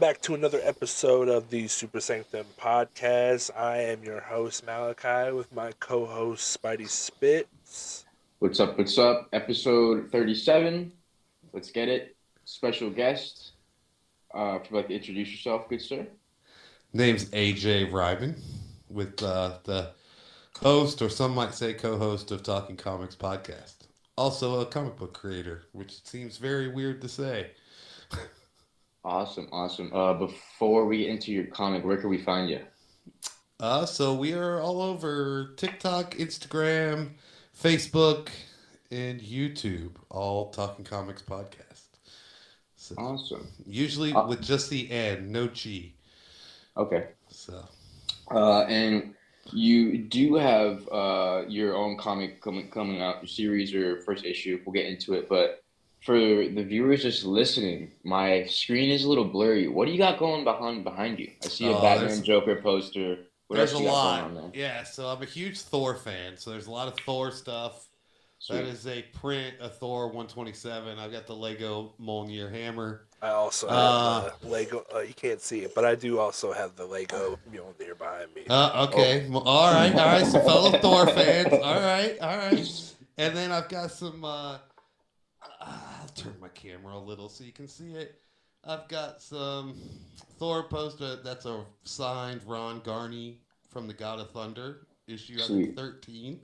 back to another episode of the Super Sanctum podcast. I am your host, Malachi, with my co host, Spidey Spitz. What's up? What's up? Episode 37. Let's get it. Special guest. If you'd like to introduce yourself, good sir. Name's AJ Ryman, with the host, or some might say co-host of Talking Comics podcast. Also a comic book creator, which seems very weird to say. Awesome, awesome. Before we get into your comic, where can we find you? So we are all over TikTok, Instagram, Facebook, and YouTube, all Talking Comics podcast. So Awesome. usually with just the N, no G. Okay. So And you do have your own comic coming out, your series or first issue. We'll get into it, but for the viewers just listening, my screen is a little blurry. What do you got going behind you? I see a Batman Joker poster. What there's else a you got lot. going on there? Yeah, so I'm a huge Thor fan. So there's a lot of Thor stuff. Sweet. That is a print of Thor 127. I've got the Lego Mjolnir hammer. I also have the Lego. You can't see it, but I do also have the Lego Mjolnir behind me. Okay. Well, all right. Some fellow Thor fans. All right. And then I've got some. I'll turn my camera a little so you can see it. I've got some Thor poster. That's a signed Ron Garney from the God of Thunder issue, I think 13.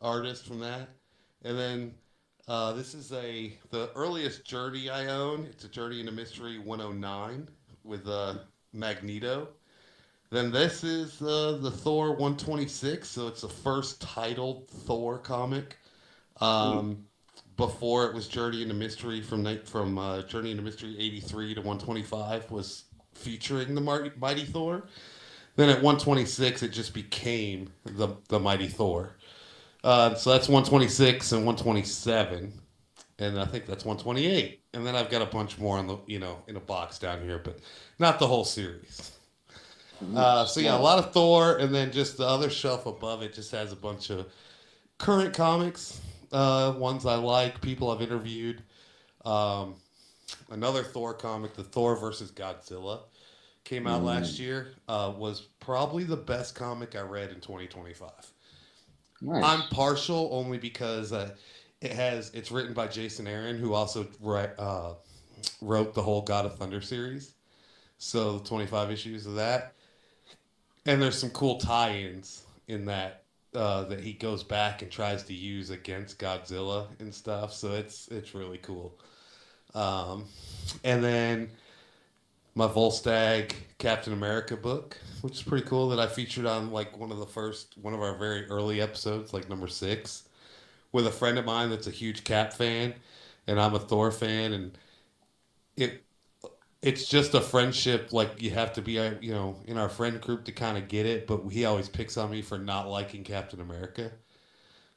Artist from that. And then this is the earliest Journey I own. It's a Journey into Mystery 109 with Magneto. Then this is the Thor 126, so it's the first titled Thor comic. Before it was Journey into Mystery from Journey into Mystery 83 to 125 was featuring the Mighty Thor. Then at 126 it just became the Mighty Thor. So that's 126 and 127, and I think that's 128. And then I've got a bunch more in a box down here, but not the whole series. So yeah, a lot of Thor, and then just the other shelf above it just has a bunch of current comics, ones I like, people I've interviewed. Another Thor comic, the Thor versus Godzilla, came out last year. Was probably the best comic I read in 2025. Nice. I'm partial only because it's written by Jason Aaron, who also wrote the whole God of Thunder series. So the 25 issues of that. And there's some cool tie-ins in that that he goes back and tries to use against Godzilla and stuff. So it's really cool. And then my Volstagg Captain America book, which is pretty cool, that I featured on like one of our very early episodes, like number 6, with a friend of mine that's a huge Cap fan, and I'm a Thor fan, and it's just a friendship. Like, you have to be in our friend group to kind of get it, but he always picks on me for not liking Captain America.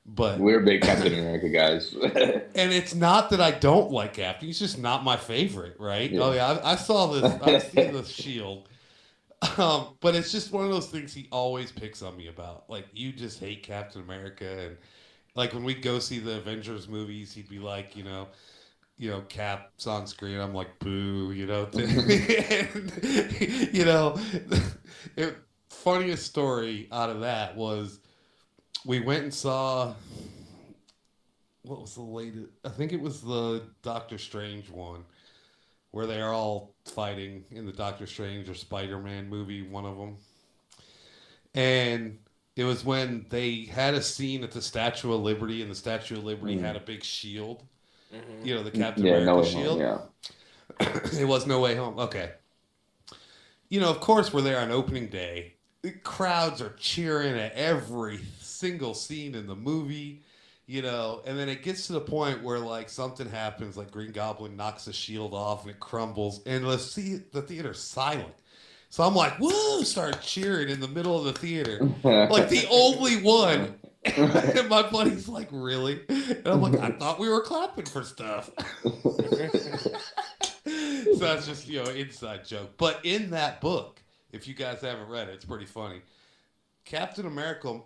But we're big Captain America guys. And it's not that I don't like Captain. He's just not my favorite, right? Yeah. Oh, yeah, I saw this. I've seen the Shield. But it's just one of those things he always picks on me about. Like, you just hate Captain America. And, like, when we'd go see the Avengers movies, he'd be like, Cap's on screen. I'm like, boo, and, funniest story out of that was, we went and saw, what was the latest? I think it was the Doctor Strange one, where they are all fighting in the Doctor Strange or Spider-Man movie, one of them. And it was when they had a scene at the Statue of Liberty, and the Statue of Liberty had a big shield. Mm-hmm. The Captain America shield. Home, yeah. It was No Way Home. Okay. Of course, we're there on opening day. The crowds are cheering at every single scene in the movie, and then it gets to the point where, like, something happens, like Green Goblin knocks the shield off and it crumbles, and the theater's silent. So I'm like, woo, start cheering in the middle of the theater, like the only one. And my buddy's like, really? And I'm like, I thought we were clapping for stuff. So that's just, inside joke. But in that book, if you guys haven't read it, it's pretty funny. Captain America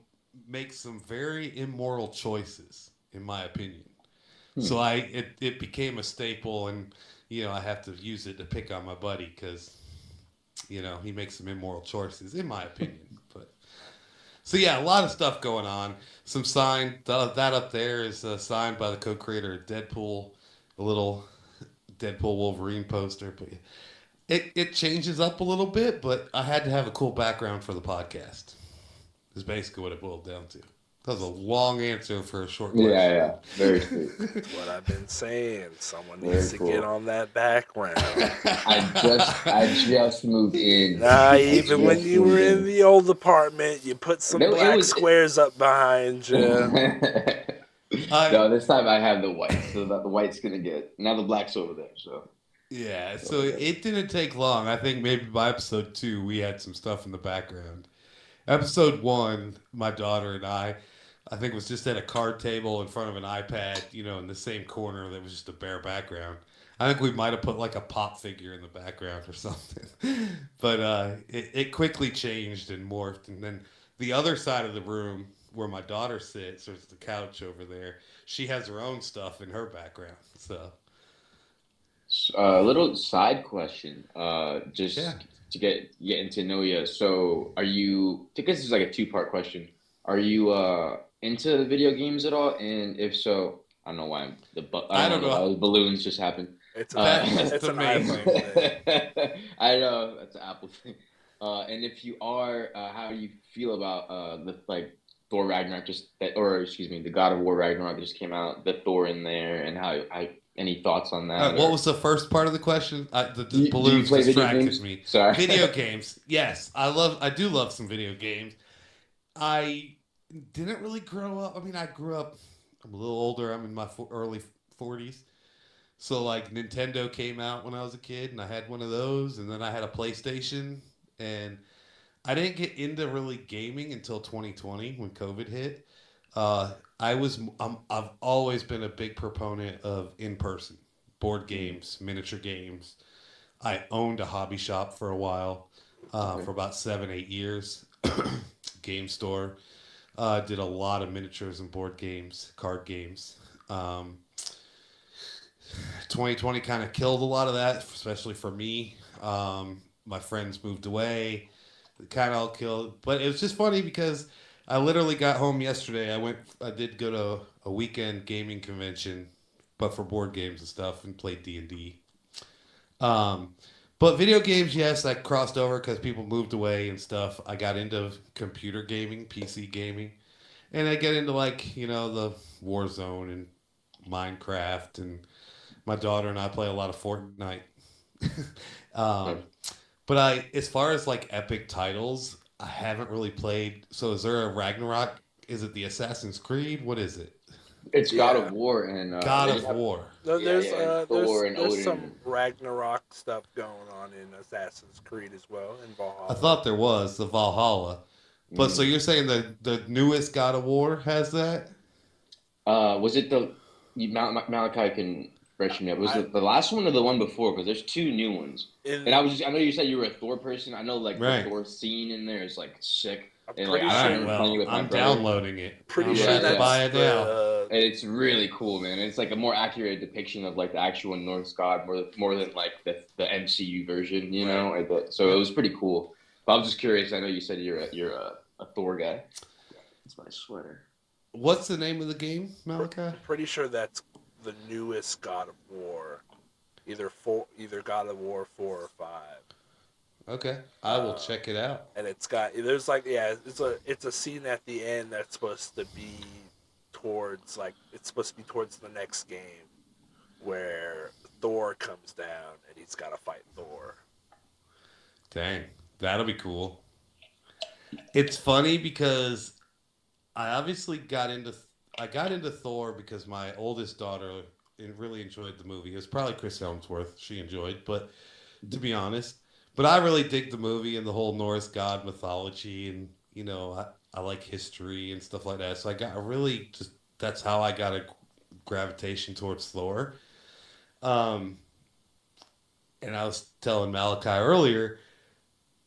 makes some very immoral choices, in my opinion. So it became a staple, and I have to use it to pick on my buddy, because he makes some immoral choices, in my opinion. But so yeah, a lot of stuff going on. Some sign that up there is signed by the co-creator of Deadpool, a little Deadpool Wolverine poster. But it changes up a little bit. But I had to have a cool background for the podcast. Is basically what it boiled down to. That was a long answer for a short question. Yeah. Very sweet. That's what I've been saying. Someone Very needs to cool. get on that background. I just moved in. Nah, even when you were in the old apartment, you put some No, it black was- squares up behind you. No, this time I have the white, so that the white's gonna get now the black's over there. So Yeah, so it didn't take long. I think maybe by episode 2 we had some stuff in the background. Episode 1, my daughter and I think it was just at a card table in front of an iPad, in the same corner that was just a bare background. I think we might have put like a pop figure in the background or something. But it quickly changed and morphed. And then the other side of the room where my daughter sits, there's the couch over there. She has her own stuff in her background. So a little side question, just Yeah. to getting to know you. So, are you? I guess this is like a two-part question. Are you into video games at all? And if so, I don't know why I don't know. why the balloons just happened. It's That's an amazing. iPhone thing. I know that's an Apple thing. And if you are, how do you feel about the Thor Ragnarok the God of War Ragnarok that just came out, the Thor in there, and any thoughts on that? What was the first part of the question? The Do you balloons play video distracted games? me. Sorry. Video games. Yes, I do love some video games. I didn't really grow up. I mean, I grew up. I'm a little older. I'm in my early 40s. So like Nintendo came out when I was a kid, and I had one of those, and then I had a PlayStation, and I didn't get into really gaming until 2020 when COVID hit. I've always been a big proponent of in-person board games, miniature games. I owned a hobby shop for a while, for about 7-8 years. Game store. Did a lot of miniatures and board games, card games. 2020 kind of killed a lot of that, especially for me. My friends moved away. It kind of all killed. But it was just funny because I literally got home yesterday. I did go to a weekend gaming convention, but for board games and stuff, and played D&D. But video games, yes, I crossed over because people moved away and stuff. I got into computer gaming, PC gaming, and I get into the Warzone and Minecraft, and my daughter and I play a lot of Fortnite. But as far as epic titles, I haven't really played. So is there a Ragnarok? Is it the Assassin's Creed? What is it? It's God of War and God of War. There's Thor and there's Odin. some Ragnarok stuff going on in Assassin's Creed as well, in Valhalla. I thought there was the Valhalla, but so you're saying the newest God of War has that? Was it Malachi can freshen me up? Was it the last one or the one before? Because there's two new ones. And I know you said you were a Thor person. I know Right. the Thor scene in there is sick. And pretty I sure- remember playing with my I'm brother. downloading it. Pretty I'm sure gonna have to that's buy it now. And it's really cool, man. It's a more accurate depiction of the actual Norse god, more than the MCU version, you know. So it was pretty cool. But I was just curious. I know you said you're a Thor guy. It's my sweater. What's the name of the game, Malachi? Pretty sure that's the newest God of War, either God of War 4 or 5. Okay, I will check it out. And it's a scene at the end that's supposed to be towards the next game where Thor comes down and he's got to fight Thor. Dang, that'll be cool. It's funny because I obviously got into Thor because my oldest daughter really enjoyed the movie. It was probably Chris Helmsworth she enjoyed, but to be honest, but I really dig the movie and the whole Norse god mythology, and I like history and stuff like that. So that's how I got a gravitation towards Thor. And I was telling Malachi earlier,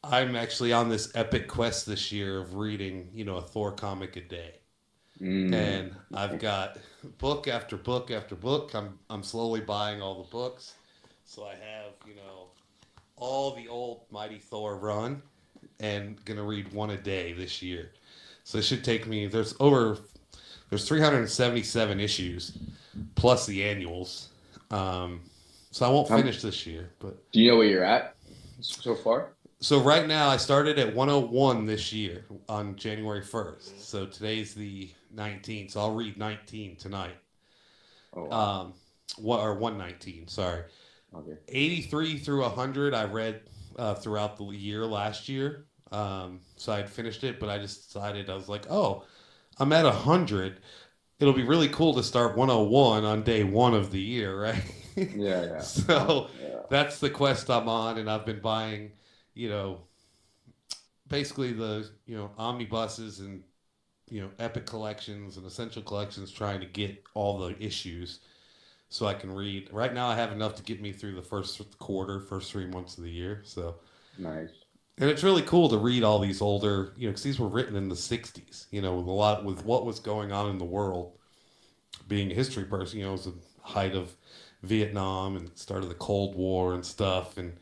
I'm actually on this epic quest this year of reading, a Thor comic a day. And I've got book after book after book. I'm slowly buying all the books. So I have, all the old Mighty Thor run and gonna read one a day this year. So it should take me. There's 377 issues plus the annuals. Um, so I won't How, finish this year, but do you know where you're at so far? so right now I started at 101 this year on January 1st. Mhm. So today's the 19th. So I'll read 19 tonight. Oh wow. Um, what or 119? Sorry. Okay. 83 through 100 I read throughout the year last year. So I'd finished it, but I just decided I was like, oh, I'm at 100. It'll be really cool to start 101 on day one of the year, right? Yeah, yeah. So Yeah. that's the quest I'm on, and I've been buying, you know, basically the omnibuses and epic collections and essential collections, trying to get all the issues so I can read. Right now, I have enough to get me through the first quarter, first 3 months of the year. So, Nice. and it's really cool to read all these older, because these were written in the '60s. With what was going on in the world. Being a history person, it was the height of Vietnam and start of the Cold War and stuff, and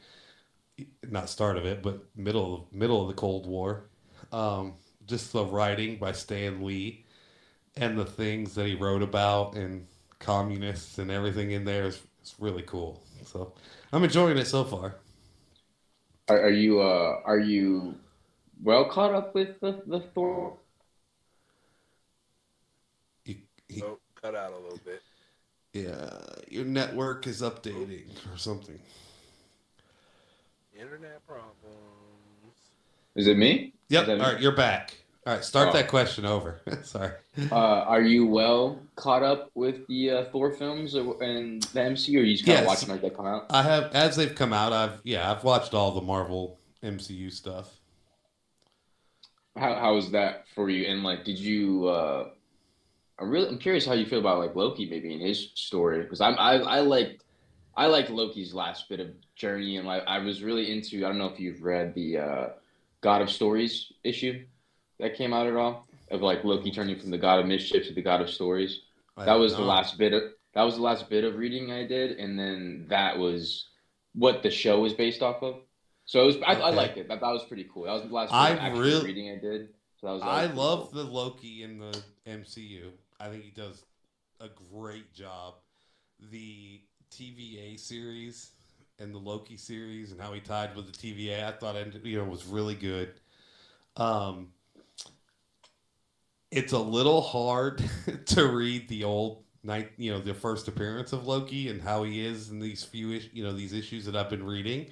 not start of it, but middle of the Cold War. Um, just the writing by Stan Lee and the things that he wrote about and communists and everything in there is really cool. So I'm enjoying it so far. Are you well caught up with the Thor? You, he, Oh, cut out a little bit. yeah, your network is Oh, updating or something. internet problems. Is it me? Is Yep. that All me? right, you're back. All right, start that Oh. question over. Sorry. Are you well caught up with the Thor films and the MCU, or are you just kind of Yes, watching like they come out? I have, as they've come out. I've watched all the Marvel MCU stuff. How was that for you? And like, did you? I'm curious how you feel about like Loki maybe in his story because I liked Loki's last bit of journey and like I was really into. I don't know if you've read the God of Stories issue that came out at all of like Loki turning from the God of Mischief to the God of Stories. I That have was the not. last bit of that was the last bit of reading I did, and then that was what the show was based off of. So it was I Okay. liked it. That was pretty cool. That was the last bit I of actual real reading I did. So that was I pretty love cool. the Loki in the MCU. I think he does a great job. The TVA series and the Loki series and how he tied with the TVA, I thought was really good. Um, it's a little hard to read the old night, the first appearance of Loki and how he is in these these issues that I've been reading.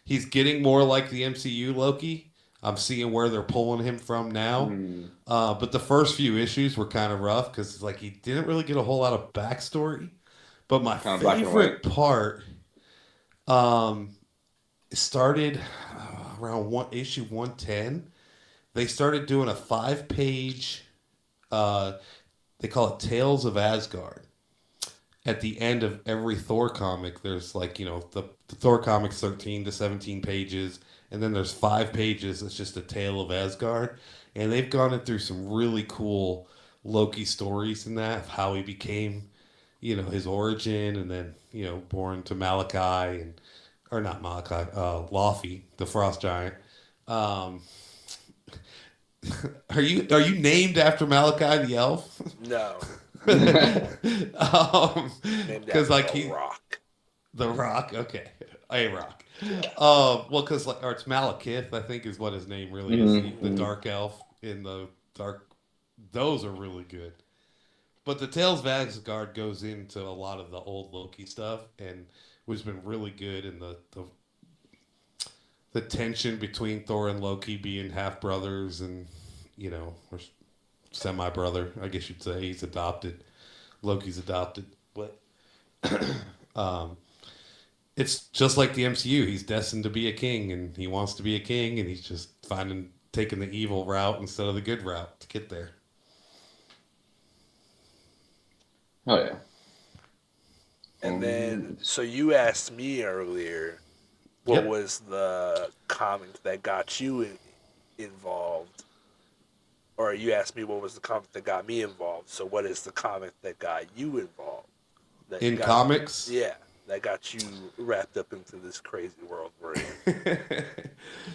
He's getting more like the MCU Loki. I'm seeing where they're pulling him from now. Mm, But the first few issues were kind of rough because like he didn't really get a whole lot of backstory. But my kind of black and white. favorite part um, started around issue 110. They started doing a 5-page. Uh, they call it Tales of Asgard. At the end of every Thor comic, there's like the Thor comics 13 to 17 pages, and then there's 5 pages. It's just a tale of Asgard, and they've gone in through some really cool Loki stories in that of how he became, his origin, and then born to Malachi and or not Malachi, Laufey, the Frost Giant. Um, are you named after Malachi the elf? No, um, named because after like The Rock. the Rock, okay, a Rock. Yeah. Well, because or it's Malekith, I think is what his name really is. The Mm-hmm. dark elf in the dark. Those are really good. But the Tales of Asgard goes into a lot of the old Loki stuff, and which has been really good. And the tension between Thor and Loki being half brothers, and or semi brother, I guess you'd say. He's adopted. Loki's adopted, but um, it's just like the MCU. He's destined to be a king, and he wants to be a king, and he's just taking the evil route instead of the good route to get there. Oh yeah. And then, Um, so you asked me earlier, what Yep. was the comic that got you involved? Or you asked me what was the comic that got me involved. So what is the comic that got you involved? That In got, comics, yeah, that got you wrapped up into this crazy world we're in?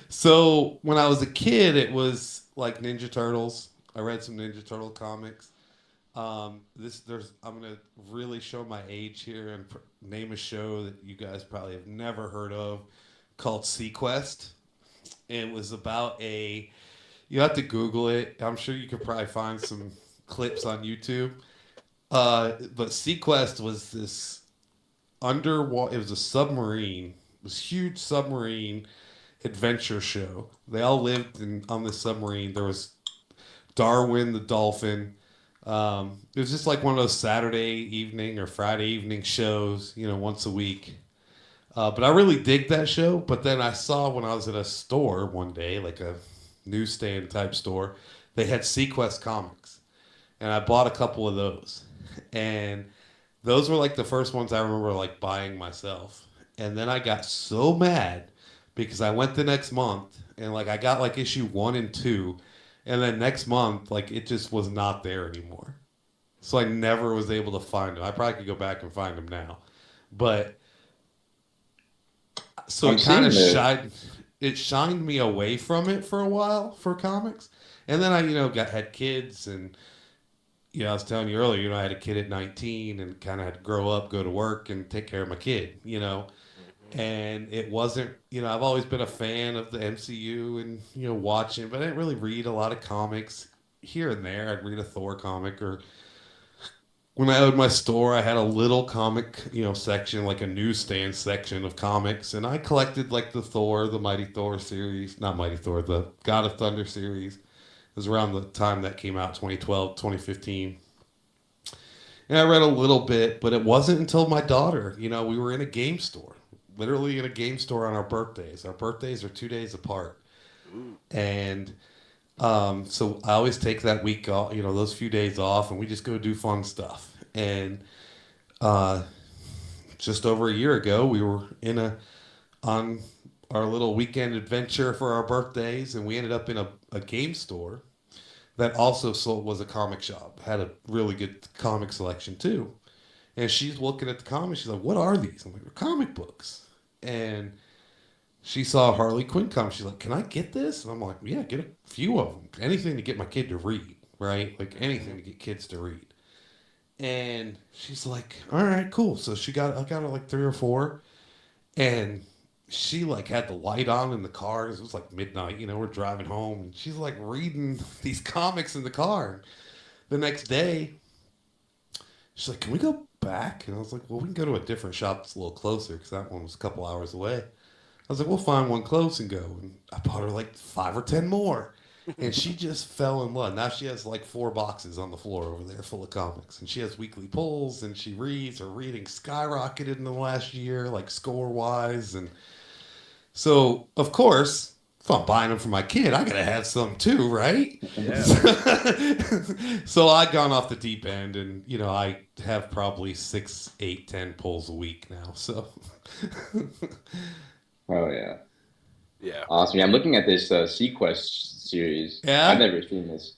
So when I was a kid, it was like Ninja Turtles. I read some Ninja Turtle comics. I'm gonna really show my age here and name a show that you guys probably have never heard of called Sequest. It was about a. You have to Google it. I'm sure you could probably find some clips on YouTube. But Sequest was this underwater. It was a submarine. This huge submarine adventure show. They all lived on this submarine. There was Darwin the dolphin. It was just like one of those Saturday evening or Friday evening shows, once a week. But I really dig that show. But then I saw when I was at a store one day, like a newsstand type store, they had Sequest comics. And I bought a couple of those. And those were like the first ones I remember like buying myself. And then I got so mad because I went the next month and like I got like issue 1 and 2, and then next month like it just was not there anymore. So I never was able to find them. I probably could go back and find them now, but so I'm it kind seeing of the. shined me away from it for a while for comics, and then I got had kids and. I was telling you earlier, I had a kid at 19 and kind of had to grow up, go to work, and take care of my kid. Hmm. And it wasn't, I've always been a fan of the MCU and, watching, but I didn't really read a lot of comics here and there. I'd read a Thor comic, or when I owned my store, I had a little comic, section, like a newsstand section of comics. And I collected like the Thor, the Mighty Thor series, not Mighty Thor, the God of Thunder series. It was around the time that came out, 2012, 2015. And I read a little bit, but it wasn't until my daughter, we were in a game store, literally in a game store on our birthdays. Our birthdays are 2 days apart. Ooh. And so I always take that week off, those few days off, and we just go do fun stuff. And uh, just over a year ago, we were on our little weekend adventure for our birthdays, and we ended up in a game store that also was a comic shop. Had a really good comic selection too. And she's looking at the comics. She's like, "What are these?" I'm like, "They're comic books." And she saw a Harley Quinn comic. She's like, "Can I get this?" And I'm like, "Yeah, get a few of them. Anything to get my kid to read, right? Like anything to get kids to read." And she's like, "All right, cool." So I got her like 3 or 4, and she like had the light on in the car. It was like midnight, we're driving home, and she's like reading these comics in the car. The next day, she's like, "Can we go back?" And I was like, "Well, we can go to a different shop that's a little closer because that one was a couple hours away." I was like, "We'll find one close and go." And I bought her like 5 or 10 more. And she just fell in love. Now she has like 4 boxes on the floor over there full of comics. And she has weekly pulls, and she reads. Her reading skyrocketed in the last year, like score wise. And so, of course, if I'm buying them for my kid, I gotta have some too, right? Yeah. So I gone off the deep end, and I have probably 6, 8, 10 pulls a week now. So Oh yeah, Yeah. awesome. Yeah, I'm looking at this Sequest series. I've yeah, never seen this.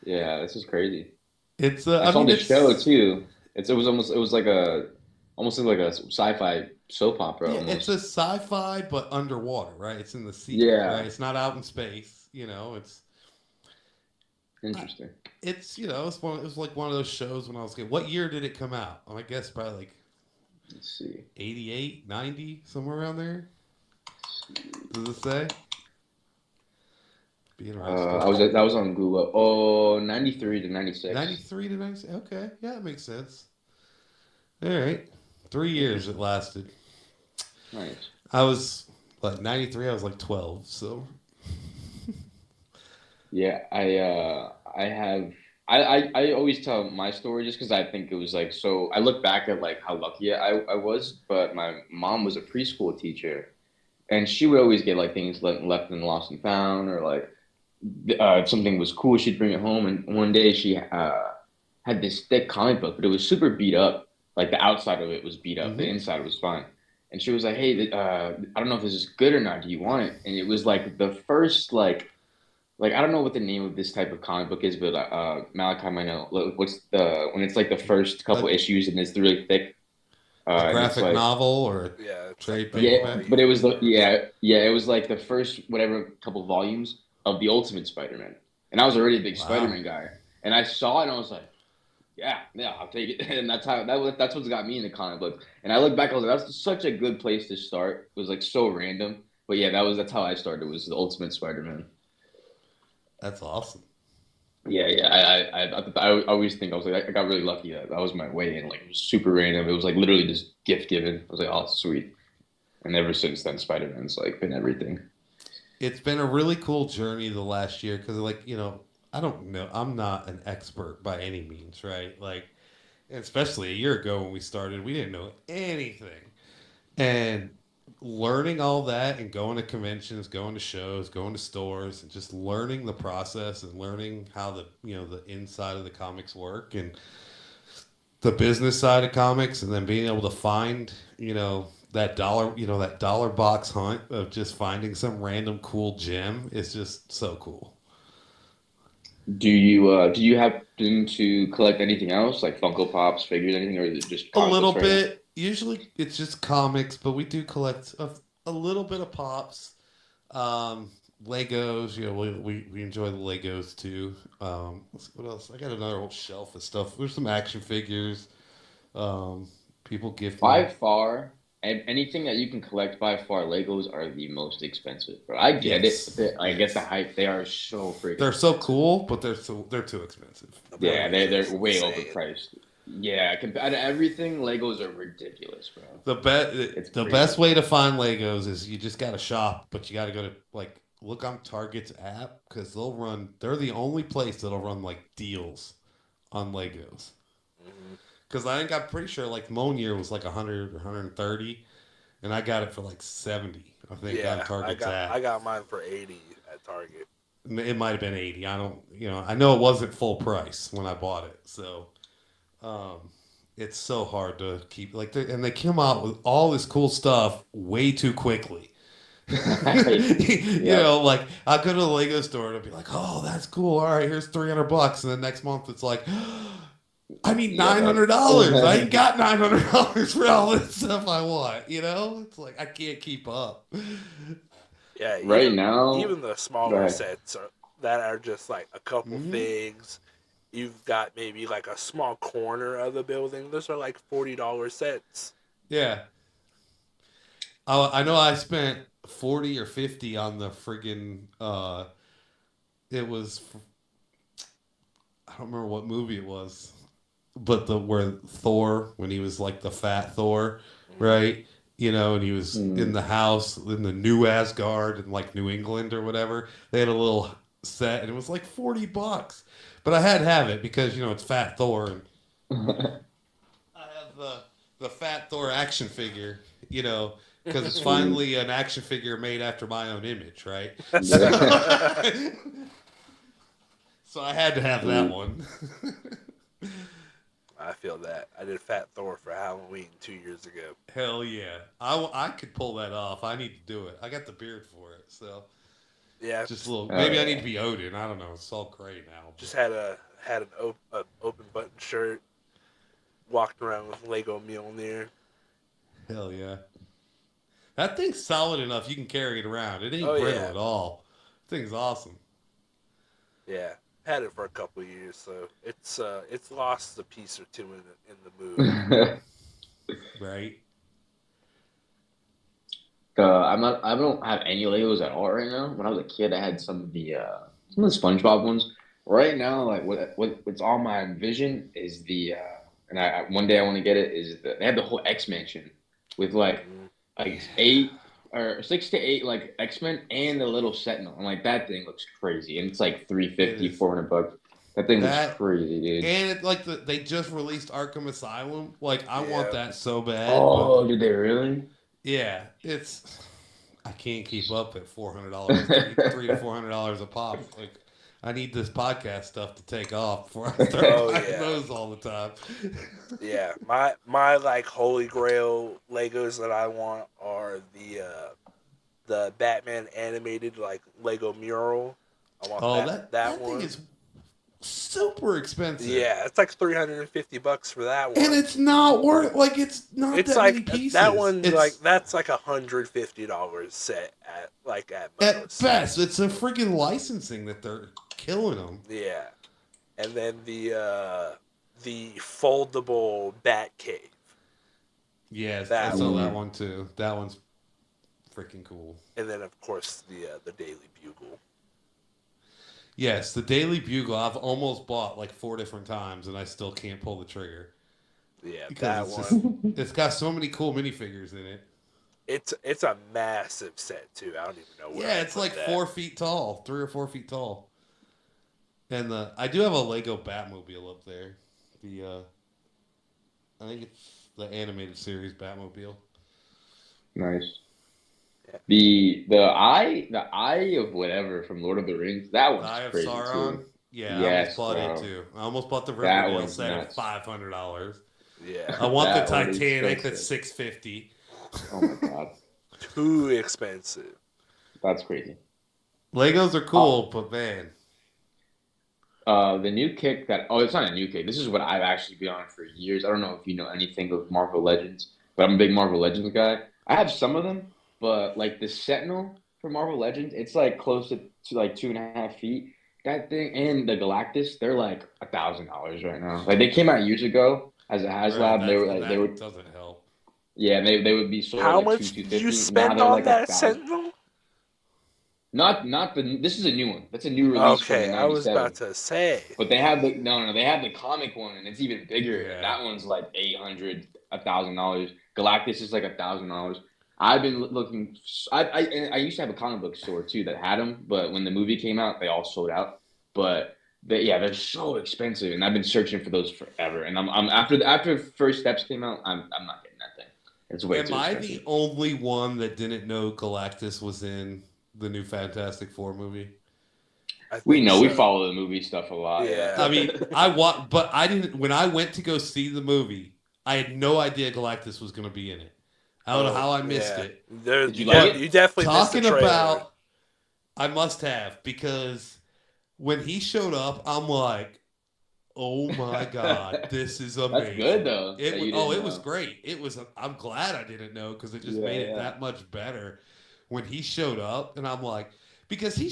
Yeah, this is crazy. it's. I I saw mean, the show it's. too. It was like a sci-fi soap opera Yeah, it's a almost. sci-fi but underwater, right? It's in the sea, right? Yeah, It's not out in space. I- interesting. it was like one of those shows when I was a kid. What year did it come out? I guess probably like Let's see. 88, 90, somewhere around there. Does it say? Be interesting. That was on Google. Oh, 93 to 96. 93 to 96. Okay, yeah, that makes sense. All right, 3 years it Interesting. lasted. Nice. I was like 93. I was like 12. So Yeah, I have I always tell my story just because I think it was like so I look back at like how lucky I was, but my mom was a preschool teacher and she would always get like things left and lost and found or like if something was cool, she'd bring it home. And one day she had this thick comic book, but it was super beat up. Like the outside of it was beat up, the hmm inside was fine. And she was like, "Hey, I don't know if this is good or not. Do you want it?" And it was like the first like I don't know what the name of this type of comic book is, but Malachi might know. What's the when it's like the first uh, couple issues and it's really thick? A and it's graphic like novel or Yeah, it's like trade the yeah, paperback? but it was volume the or yeah, it was like the first whatever couple volumes of the Ultimate Spider-Man, and I was already a big Wow. Spider-Man guy, and I saw it and I was like, yeah, I'll take it, and that's what's got me into comic books. And I look back, I was like, that's such a good place to start. It was like so random, but yeah, that's how I started. Was the Ultimate Spider-Man. That's awesome. Yeah. I always think I was like I got really lucky that was my way in. Like it was super random. It was like literally just gift given. I was like, oh, sweet. And ever since then, Spider Man's like been everything. It's been a really cool journey the last year because, like, I don't know. I'm not an expert by any means, right? Like, especially a year ago when we started, we didn't know anything. And learning all that and going to conventions, going to shows, going to stores, and just learning the process and learning how the inside of the comics work and the business side of comics, and then being able to find, that dollar box hunt of just finding some random cool gem is just so cool. Do you happen to collect anything else like Funko Pops, figures, anything, or is it just A comic little books right now? bit. Usually it's just comics, but we do collect a little bit of pops. Um, Legos, we enjoy the Legos too. Let's see, what else? I got another whole shelf of stuff. There's some action figures. Um, People gift By me. far, anything that you can collect by far, Legos are the most expensive, bro. I get it. Yes, I get the yes. hype. They are so freaking They're so expensive. cool, but they're too expensive. the Yeah, mortgage they're is way insane. overpriced. Yeah, compared to everything, Legos are ridiculous, bro. It's The best crazy. way to find Legos is you just got to shop, but you got to go to like look on Target's app because they're the only place that'll run like deals on Legos. Hmm. Because I think I'm pretty sure like Monier was like 100 or 130, and I got it for like 70. I think on Yeah, Target's I app. got mine for 80 at Target. It might have been 80. I don't, I know it wasn't full price when I bought it. So um, it's so hard to keep and they come out with all this cool stuff way too quickly. Yep. Like I'll go to the Lego store and it'll be like, oh, that's cool. All right, here's $300, and then next month it's like, I need Yep. $900. I ain't got $900 for all this stuff I want. It's like I can't keep up. Yeah, Right even now, the go smaller ahead. sets that are just like a couple Hmm. things. You've got maybe like a small corner of the building. Those are like $40 sets. Yeah, I know. I spent 40 or 50 on the friggin'. It was I don't remember what movie it was, but the where Thor when he was like the fat Thor, Hmm. right? And he was in Hmm. the house in the New Asgard in like New England or whatever. They had a little set and it was like $40. But I had to have it because it's Fat Thor and I have the Fat Thor action figure, because it's Sweet. finally an action figure made after my own image, right? So, Yeah. so I had to have that Sweet. one. I feel that. I did Fat Thor for Halloween 2 years ago. Hell yeah, I could pull that off. I need to do it. I got the beard for it, so Yeah, just a little. Oh Maybe I need to yeah. be Odin. I don't know. It's all gray now, just had an open button shirt. Walked around with Lego Mjolnir. but hell yeah, that thing's solid enough. You can carry it around. It ain't Oh brittle yeah, at all. Thing's awesome, yeah. Had it for a couple years, so it's lost a piece or two in the move. right? I don't have any Legos at all right now. When I was a kid, I had some of the SpongeBob ones. Right now, like what's on my vision is and one day I want to get it is they have the whole X Mansion with Hmm. like eight or 6 to 8 like X-Men and the little Sentinel. I'm like that thing looks crazy and it's like three It fifty, is 400 bucks. That thing looks that, crazy, dude. and they just released Arkham Asylum. Like I want Yeah, that so bad, but Oh, did they really? yeah, it's I can't keep up at $400, three to $400 a pop. Like I need this podcast stuff to take off before I start oh buying yeah, those all the time. yeah. My like holy grail Legos that I want are the Batman animated like Lego mural. I want Oh, that that that that thing one. is super expensive. Yeah, it's like $350 for that one. And it's not worth, like, it's not It's that like many pieces. that one's It's, like that's like $150 set at at most. best, it's a freaking licensing that they're killing them. Yeah, and then the foldable bat cave. Yes, I That saw one. that one too. That one's freaking cool. And then of course the Daily Bugle. Yes, the Daily Bugle I've almost bought like 4 different times, and I still can't pull the trigger Yeah, because that it's one. just it's got so many cool minifigures in it. It's a massive set too. I don't even know where. Yeah, it's like 4 feet tall, 3 or 4 feet tall. And I do have a Lego Batmobile up there. I think it's the animated series Batmobile. Nice. Yeah. The eye of whatever from Lord of the Rings. That one's The Eye of crazy Sauron. too. Yeah, Yes, I almost bought bro. it too. I almost bought the That Riverdale one's set nuts. at $500. Yeah, I want the That one is Titanic so that's sick. $650. Oh my god, too expensive. that's crazy. Legos are cool, but man, The new kick that it's not a new kick. This is what I've actually been on for years. I don't know if you know anything of Marvel Legends, but I'm a big Marvel Legends guy. I have some of them, but like the Sentinel for Marvel Legends, it's like close to like 2.5 feet. That thing and the Galactus, they're like $1,000 right now. Like they came out years ago as a right, HasLab. And they were that doesn't help. yeah, and they would be sold How like much did you 250. Now spend they're on like that 1,000. Sentinel? Not the. This is a new one. That's a new release from Okay, I was '97. about to say. But they have the no. They have the comic one, and it's even bigger. Yeah. And that one's like $800, $1,000. Galactus is like $1,000. I've been looking. I used to have a comic book store too that had them, but when the movie came out, they all sold out. But they're so expensive, and I've been searching for those forever. And I'm after First Steps came out, I'm not getting that thing. It's way Am too I expensive. the only one that didn't know Galactus was in the new Fantastic Four movie? I We think know so. we follow the movie stuff a lot. Yeah. Yeah. I mean, but I didn't. When I went to go see the movie, I had no idea Galactus was going to be in it. I don't know how I missed it. Did you like it? You definitely missed the Talking trailer. about, I must have, because when he showed up, I'm like, oh my god, this is amazing. That's good though. that you didn't It was know. great. I'm glad I didn't know because it just Yeah, made it yeah. that much better when he showed up, and I'm like, because he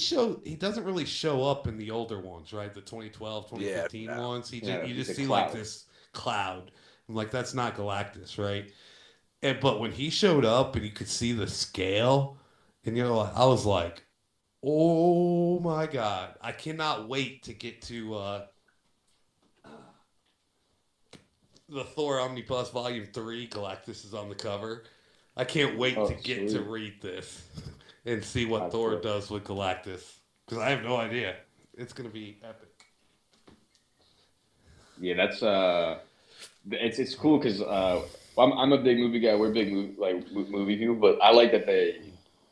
doesn't really show up in the older ones, right? The 2012, 2015 Yeah, no. ones. You he's just a see cloud. like this cloud. I'm like, that's not Galactus, right? But when he showed up and you could see the scale, and I was like, oh my god, I cannot wait to get to the Thor Omnibus Volume 3. Galactus is on the cover. I can't wait to get to read this and see what Thor good. does with Galactus, because I have no idea. It's gonna be epic. Yeah, that's it's cool because I'm a big movie guy. We're big movie people, but I like that they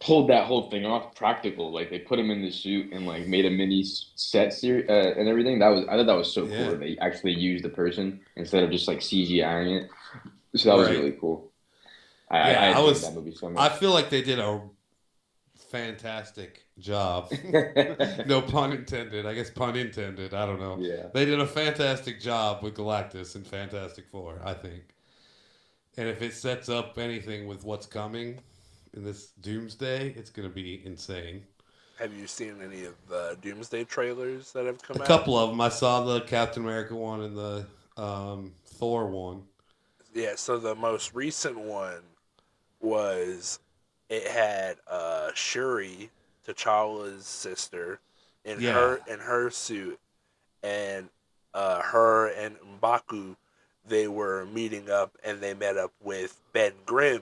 pulled that whole thing off practical. Like they put him in the suit and like made a mini set series and everything. I thought that was so Yeah. cool that they actually used the person instead of just like CGIing it. So that was Right. really cool. Yeah, I enjoyed that movie so I much. feel like they did a fantastic job. No pun intended. I guess pun intended. I don't know. Yeah. They did a fantastic job with Galactus and Fantastic Four, I think. And if it sets up anything with what's coming in this Doomsday, it's going to be insane. Have you seen any of the Doomsday trailers that have come A out? couple of them. I saw the Captain America one and the Thor one. Yeah, so the most recent one was it had Shuri, T'Challa's sister, in her suit, and her and M'Baku, they were meeting up and they met up with Ben Grimm.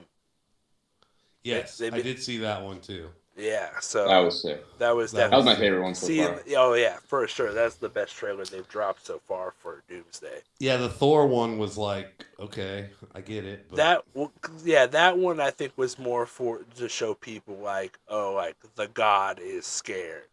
Yes, I did see that one too. Yeah, so That was sick. that was That was my favorite one so far. Oh yeah, for sure. That's the best trailer they've dropped so far for Doomsday. Yeah, the Thor one was like, okay, I get it. But... that one I think was more to show people like, oh, like the god is scared.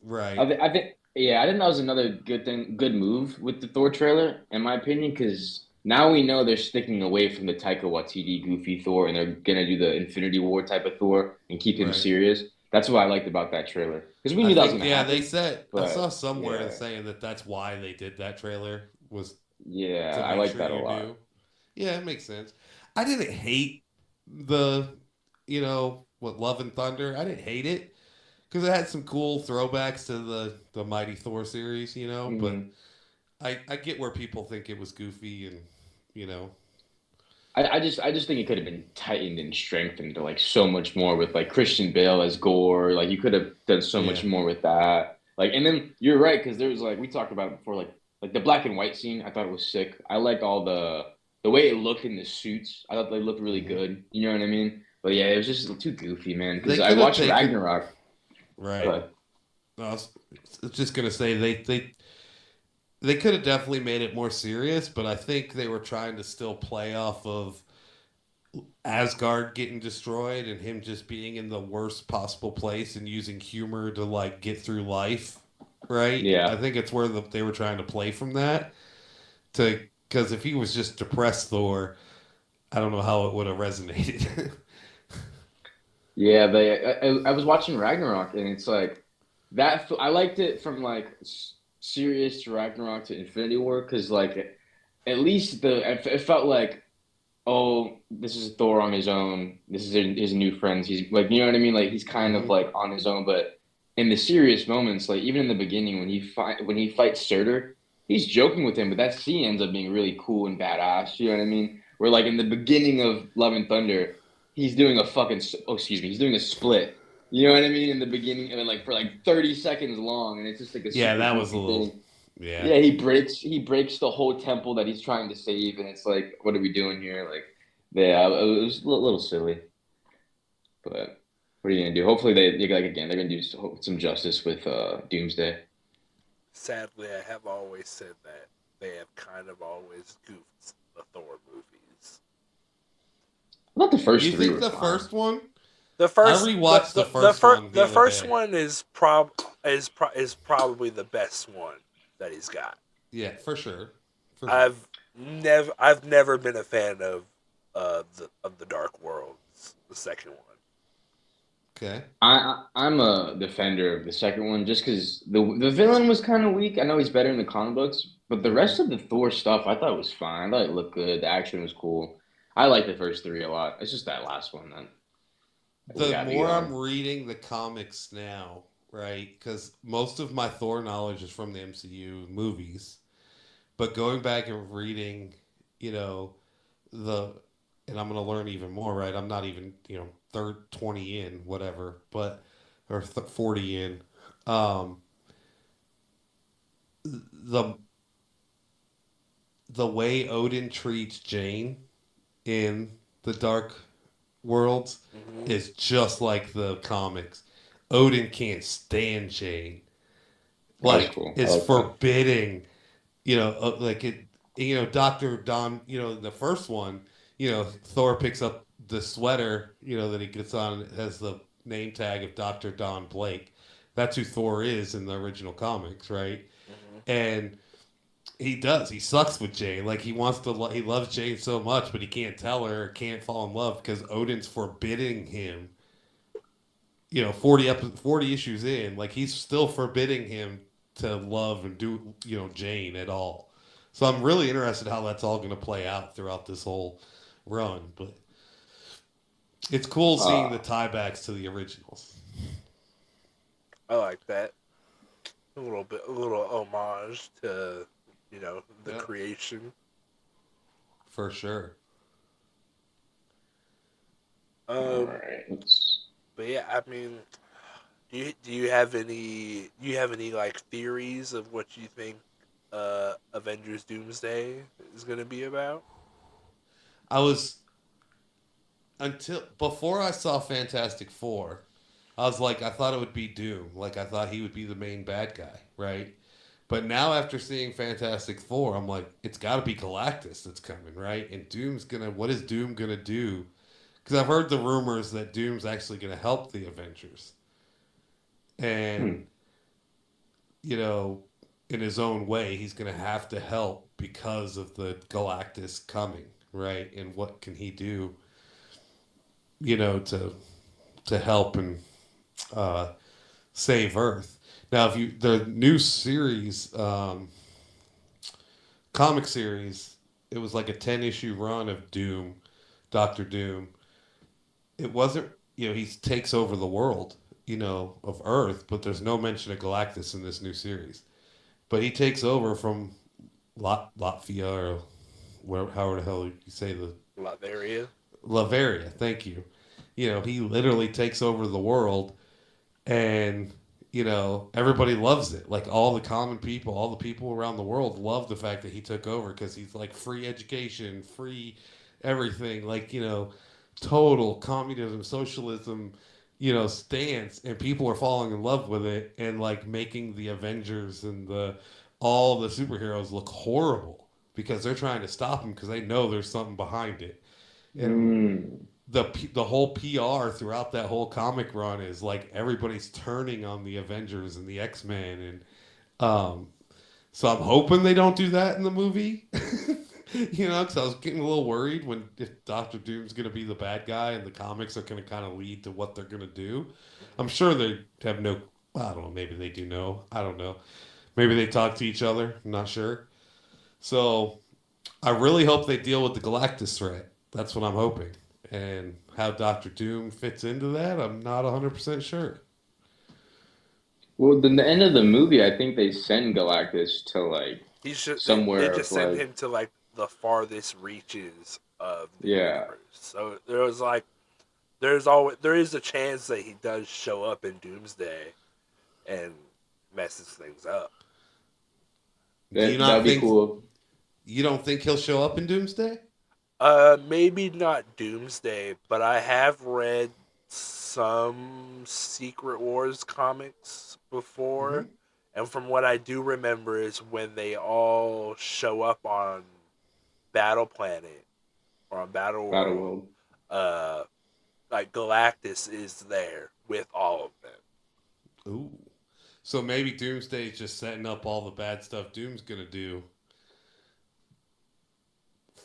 Right. I think that was another good move with the Thor trailer, in my opinion, because now we know they're sticking away from the Taika Waititi goofy Thor, and they're gonna do the Infinity War type of Thor and keep him serious. That's what I liked about that trailer because we I knew that was think, gonna yeah, they happen. said, I saw But somewhere yeah, saying that that's why they did that trailer, was yeah, to I make like sure that a you lot. knew. Yeah, it makes sense. I didn't hate the, what, Love and Thunder. I didn't hate it because it had some cool throwbacks to the Mighty Thor series, but Hmm. I get where people think it was goofy and, you know, I just think it could have been tightened and strengthened to like so much more with like Christian Bale as Gore. Like you could have done so yeah. much more with that. Like, and then you're right because there was like we talked about it before, like the black and white scene. I thought it was sick. I liked all the way it looked in the suits. I thought they looked really Hmm. good. You know what I mean? But yeah, it was just too goofy, man. They Because I could have watched taken, Ragnarok, right. but I was just going to say they could have definitely made it more serious, but I think they were trying to still play off of Asgard getting destroyed and him just being in the worst possible place and using humor to like get through life, right? I yeah, think it's where they were trying to play from that to because if he was just depressed Thor, I don't know how it would have resonated. yeah. I was watching Ragnarok and it's like that. I liked it from like serious to Ragnarok to Infinity War because like at least it felt like oh, this is Thor on his own. This is his new friends. He's like, you know what I mean? Like he's kind of Hmm. like on his own, but in the serious moments, like even in the beginning when he fights Surtur, he's joking with him, but that scene ends up being really cool and badass. You know what I mean? Where like in the beginning of Love and Thunder, he's doing a fucking excuse me, he's doing a split. You know what I mean? In the beginning, and like for like 30 seconds long, and it's just like a Yeah, super that was a goofy little. thing. Yeah. Yeah, he breaks the whole temple that he's trying to save, and it's like, what are we doing here? Like, yeah, it was a little silly, but what are you gonna do? Hopefully like again they're gonna do some justice with Doomsday. Sadly, I have always said that they have kind of always goofed the Thor movies. I thought the first You three think were the fine. first one? The I first rewatched the first one the the other first day. one is probably the best one that he's got. Yeah, for sure. For sure. I've never been a fan of the Dark Worlds, the second one. Okay. I'm a defender of the second one just because the villain was kind of weak. I know he's better in the comic books, but the Hmm. rest of the Thor stuff I thought was fine. I thought it looked good. The action was cool. I like the first three a lot. It's just that last one that we The got me more going. I'm reading the comics now, right? Because most of my Thor knowledge is from the MCU movies, but going back and reading, you know, the and I'm going to learn even more, right? I'm not even, third 20 in, whatever, but or 40 in. Um, the the way Odin treats Jane in the Dark Worlds Mm-hmm. is just like the comics. Odin can't stand Jane. That was Like, cool. I it's like that. forbidding, like it, Dr. Don, the first one, Thor picks up the sweater, that he gets on, it has the name tag of Dr. Don Blake. That's who Thor is in the original comics, right? Mm-hmm. And he does. He sucks with Jane. Like he wants to. He loves Jane so much, but he can't tell her. Can't fall in love because Odin's forbidding him. 40 issues in, like he's still forbidding him to love and do Jane at all. So I'm really interested how that's all going to play out throughout this whole run. But it's cool seeing the Uh, tiebacks to the originals I like that. A little homage to the yeah, creation. for sure. all Um, right. but yeah, I mean, do you have any like theories of what you think Avengers Doomsday is gonna be about? I was until before I saw Fantastic Four. I was like, I thought it would be Doom. Like I thought he would be the main bad guy, right? But now after seeing Fantastic Four, I'm like, it's got to be Galactus that's coming, right? And Doom's gonna. What is Doom gonna do? Because I've heard the rumors that Doom's actually gonna help the Avengers, and Hmm. you know, in his own way, he's gonna have to help because of the Galactus coming, right? And what can he do, to help and uh, save Earth. Now, if you the new series, comic series, it was like a 10 issue run of Doom, Doctor Doom. It wasn't, he takes over the world, of Earth, but there's no mention of Galactus in this new series. But he takes over from Latvia, or where, however the hell you say the Latveria. Lavaria. Thank you. He literally takes over the world, and everybody loves it. Like all the common people, all the people around the world love the fact that he took over because he's like free education, free everything. Like total communism, socialism, stance, and people are falling in love with it and like making the Avengers and the all the superheroes look horrible because they're trying to stop him because they know there's something behind it. And Mm. the whole PR throughout that whole comic run is like everybody's turning on the Avengers and the X-Men, and so I'm hoping they don't do that in the movie. Because I was getting a little worried when if Doctor Doom's going to be the bad guy and the comics are going to kind of lead to what they're going to do. I'm sure they have no. I don't know. Maybe they do know. I don't know. Maybe they talk to each other. I'm not sure. So I really hope they deal with the Galactus threat. That's what I'm hoping. And how Doctor Doom fits into that, I'm not 100% sure. Well, then the end of the movie, I think they send Galactus to like He should. They somewhere just of send like him to like the farthest reaches of the yeah. universe. So there is a chance that he does show up in Doomsday and messes things up. Do you That'd not be think cool. you don't think he'll show up in Doomsday? Maybe not Doomsday, but I have read some Secret Wars comics Mm-hmm. before, and from what I do remember is when they all show up on Battle Planet or on Battle Battle World, World. uh, like Galactus is there with all of them. Ooh. So maybe Doomsday is just setting up all the bad stuff Doom's gonna do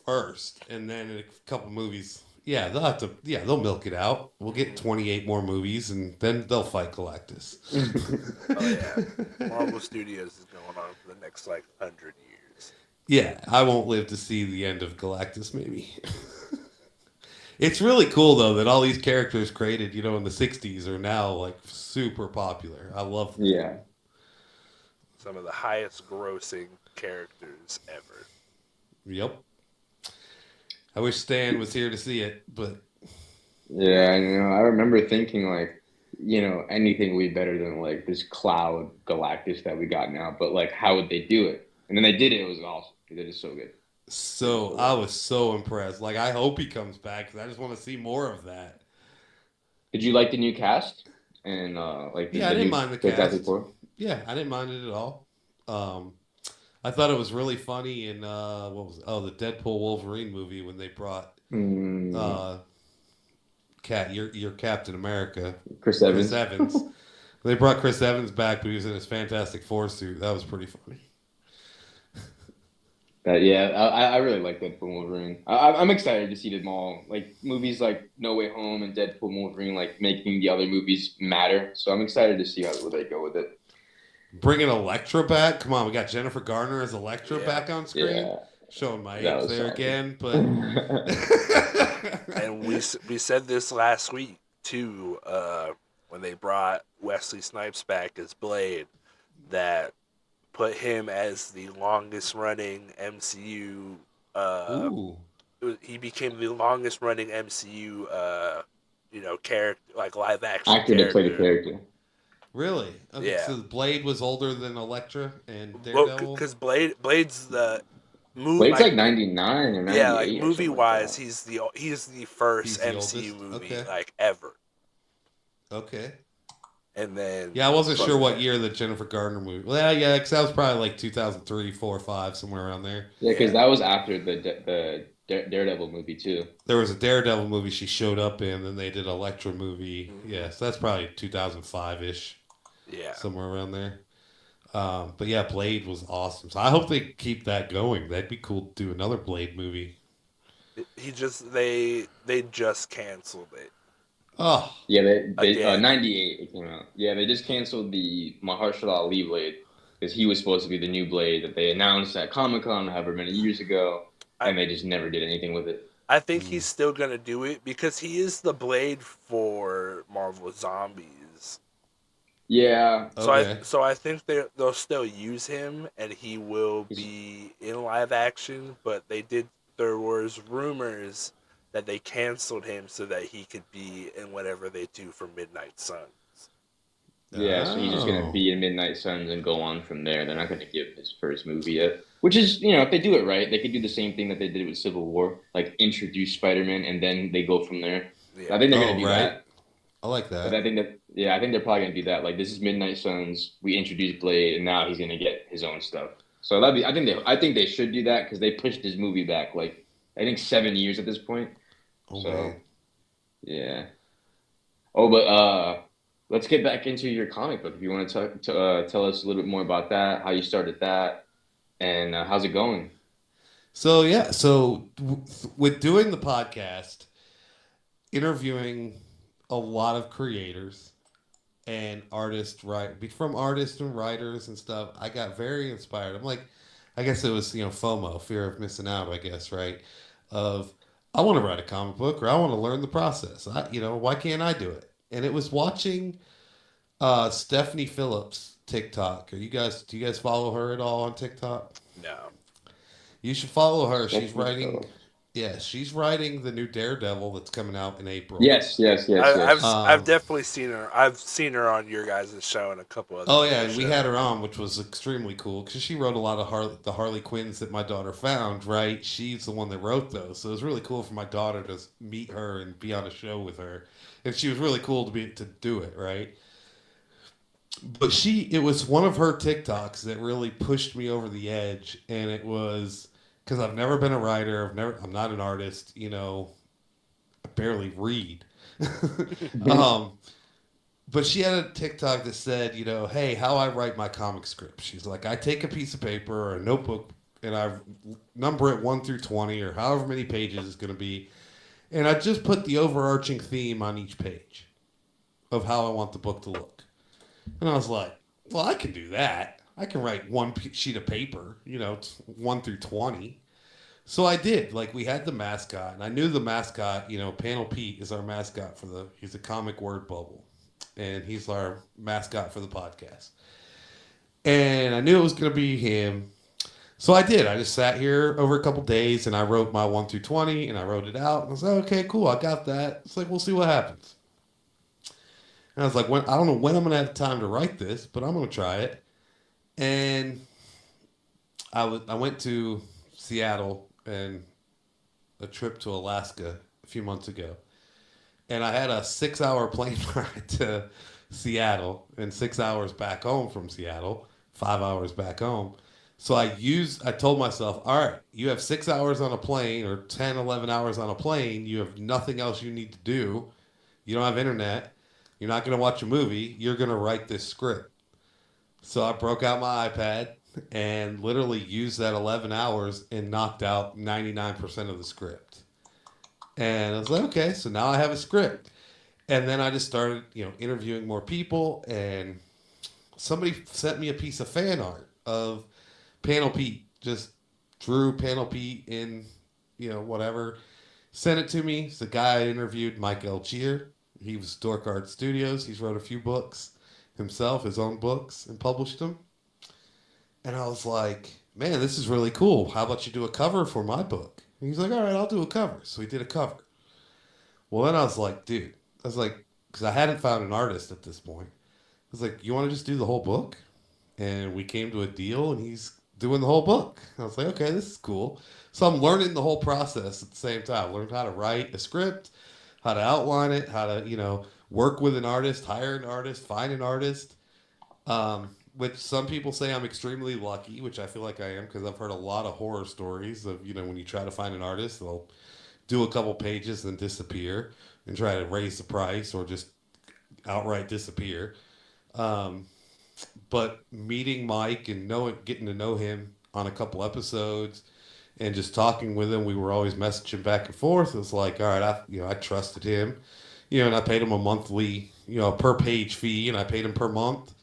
first, and then in a couple movies, yeah, they'll have to, yeah, they'll milk it out. We'll get Mm-hmm. 28 more movies, and then they'll fight Galactus. Oh yeah, Marvel Studios is going on for the next like 100 years. Yeah, I won't live to see the end of Galactus. Maybe. It's really cool though that all these characters created, in the '60s are now like super popular. I love that. Yeah. Some of the highest grossing characters ever. Yep. I wish Stan was here to see it, but Yeah, I remember thinking like, anything would be better than like this cloud Galactus that we got now. But like, how would they do it? And then they did it. It was awesome. They did it so good. They did it so so I well. was so impressed. Like I hope he comes back because I just want to see more of that. Did you like the new cast and like Yeah, I the didn't new mind the Fantastic cast. Four? Yeah, I didn't mind it at all. Um, I thought it was really funny in what was it? Oh, the Deadpool Wolverine movie when they brought Mm, uh, your Captain America, Chris Chris Evans. Evans. They brought Chris Evans back, but he was in his Fantastic Four suit. That was pretty funny. Yeah, I really like Deadpool and Wolverine. I'm excited to see them all. Like movies like No Way Home and Deadpool and Wolverine, like making the other movies matter. So I'm excited to see how where they go with it. Bringing Elektra back. Come on, we got Jennifer Garner as Elektra Yeah, back on screen. Yeah, Showing my that age was there solid. again, but and we said this last week too, when they brought Wesley Snipes back as Blade, that put him as the longest running MCU. ooh, He became the longest running MCU. Character, like live action Actor to play the character. character. really? Okay, Yeah, so Blade was older than Elektra and well, Daredevil. because Blade's the move Blade's like like 99 or yeah, like 98 or movie something like wise, that. he's the first He's the MCU oldest. movie Okay, like ever, okay. and then Yeah, I wasn't sure Fuck what yeah. year the Jennifer Garner movie. Well, yeah, because that was probably like 2003, 4, 5, somewhere around there. Yeah, because yeah, that was after the Daredevil movie too. There was a Daredevil movie she showed up in, then they did an Elektra movie. hmm Yeah, so that's probably 2005 ish, yeah. somewhere around there. But yeah, Blade was awesome. So I hope they keep that going. That'd be cool to do another Blade movie. He just they just canceled it. Oh, Yeah, they again. 98 it came out. Yeah, they just canceled the Mahershala Ali Blade because he was supposed to be the new Blade that they announced at Comic Con however many years ago, I and they just never did anything with it. I think mm, he's still gonna do it because he is the Blade for Marvel Zombies. Yeah, okay. So I think they'll still use him and he will he's, be in live action. But there was rumors that they canceled him so that he could be in whatever they do for Midnight Suns. yeah, so he's just gonna Oh, be in Midnight Suns and go on from there. They're not gonna give his first movie yet, which is if they do it right, they could do the same thing that they did with Civil War, like introduce Spider-Man and then they go from there. I Yeah, think they're gonna oh, do right. that. I like But that. I think that yeah, I think they're probably gonna do that. Like this is Midnight Suns. We introduced Blade, and now he's gonna get his own stuff. So that'd be. I think they should do that because they pushed this movie back like I think 7 years at this point. Oh man. So yeah. Oh, but let's get back into your comic book. If you want to tell us a little bit more about that, how you started that, and how's it going? So yeah, with doing the podcast, interviewing a lot of creators and artists, right? From artists and writers and stuff, I got very inspired. I'm like, I guess it was FOMO, fear of missing out. I guess right, of I want to write a comic book or I want to learn the process. Why can't I do it? And it was watching Stephanie Phillips TikTok. Do you guys follow her at all on TikTok? no. You should follow her. Stephanie Phillips. She's writing the new Daredevil that's coming out in April. Yes, yes, yes, yes. I've Um, definitely seen her. I've seen her on your guys' show and a couple other oh yeah, people's and we had show. her on, which was extremely cool because she wrote a lot of the Harley Quinns that my daughter found. Right, she's the one that wrote those, so it was really cool for my daughter to meet her and be on a show with her, and she was really cool to do it. Right, but it was one of her TikToks that really pushed me over the edge, and it was because I've never been a writer. I'm not an artist. I barely read. um, but she had a TikTok that said, hey, how I write my comic script. She's like, I take a piece of paper or a notebook and I number it 1 through 20 or however many pages it's going to be. And I just put the overarching theme on each page of how I want the book to look. And I was like, well, I can do that. I can write one sheet of paper, 1 through 20. So I did. Like we had the mascot, and I knew the mascot. Panel Pete is our mascot he's a comic word bubble, and he's our mascot for the podcast. And I knew it was going to be him. So I did. I just sat here over a couple days, and I wrote my 1 through 20, and I wrote it out. And I was like, okay, cool, I got that. It's like we'll see what happens. And I was like, I don't know when I'm going to have time to write this, but I'm going to try it. And I went to Seattle and a trip to Alaska a few months ago, and I had a 6-hour plane ride to Seattle and 6 hours back home from Seattle, 5 hours back home. So I told myself, all right, you have 6 hours on a plane or 10, 11 hours on a plane. You have nothing else you need to do. You don't have internet. You're not going to watch a movie. You're going to write this script. So I broke out my iPad and literally used that 11 hours and knocked out 99% of the script. And I was like, okay, so now I have a script. And then I just started, interviewing more people. And somebody sent me a piece of fan art of Panel Pete. Just drew Panel Pete in, whatever. Sent it to me. It's the guy I interviewed, Mike L. Cheer. He was Dork Art Studios. He's wrote a few books himself, his own books, and published them. And I was like, man, this is really cool. How about you do a cover for my book? And he's like, all right, I'll do a cover. So he did a cover. Well, then I was like, dude, because I hadn't found an artist at this point. I was like, you want to just do the whole book? And we came to a deal, and he's doing the whole book. I was like, okay, this is cool. So I'm learning the whole process at the same time. I learned how to write a script, how to outline it, how to, work with an artist, hire an artist, find an artist. Which some people say I'm extremely lucky, which I feel like I am because I've heard a lot of horror stories of, when you try to find an artist, they'll do a couple pages and disappear and try to raise the price or just outright disappear. Um, but meeting Mike and getting to know him on a couple episodes and just talking with him, we were always messaging back and forth. It was like, all right, I trusted him. And I paid him a monthly, per page fee, and I paid him per month,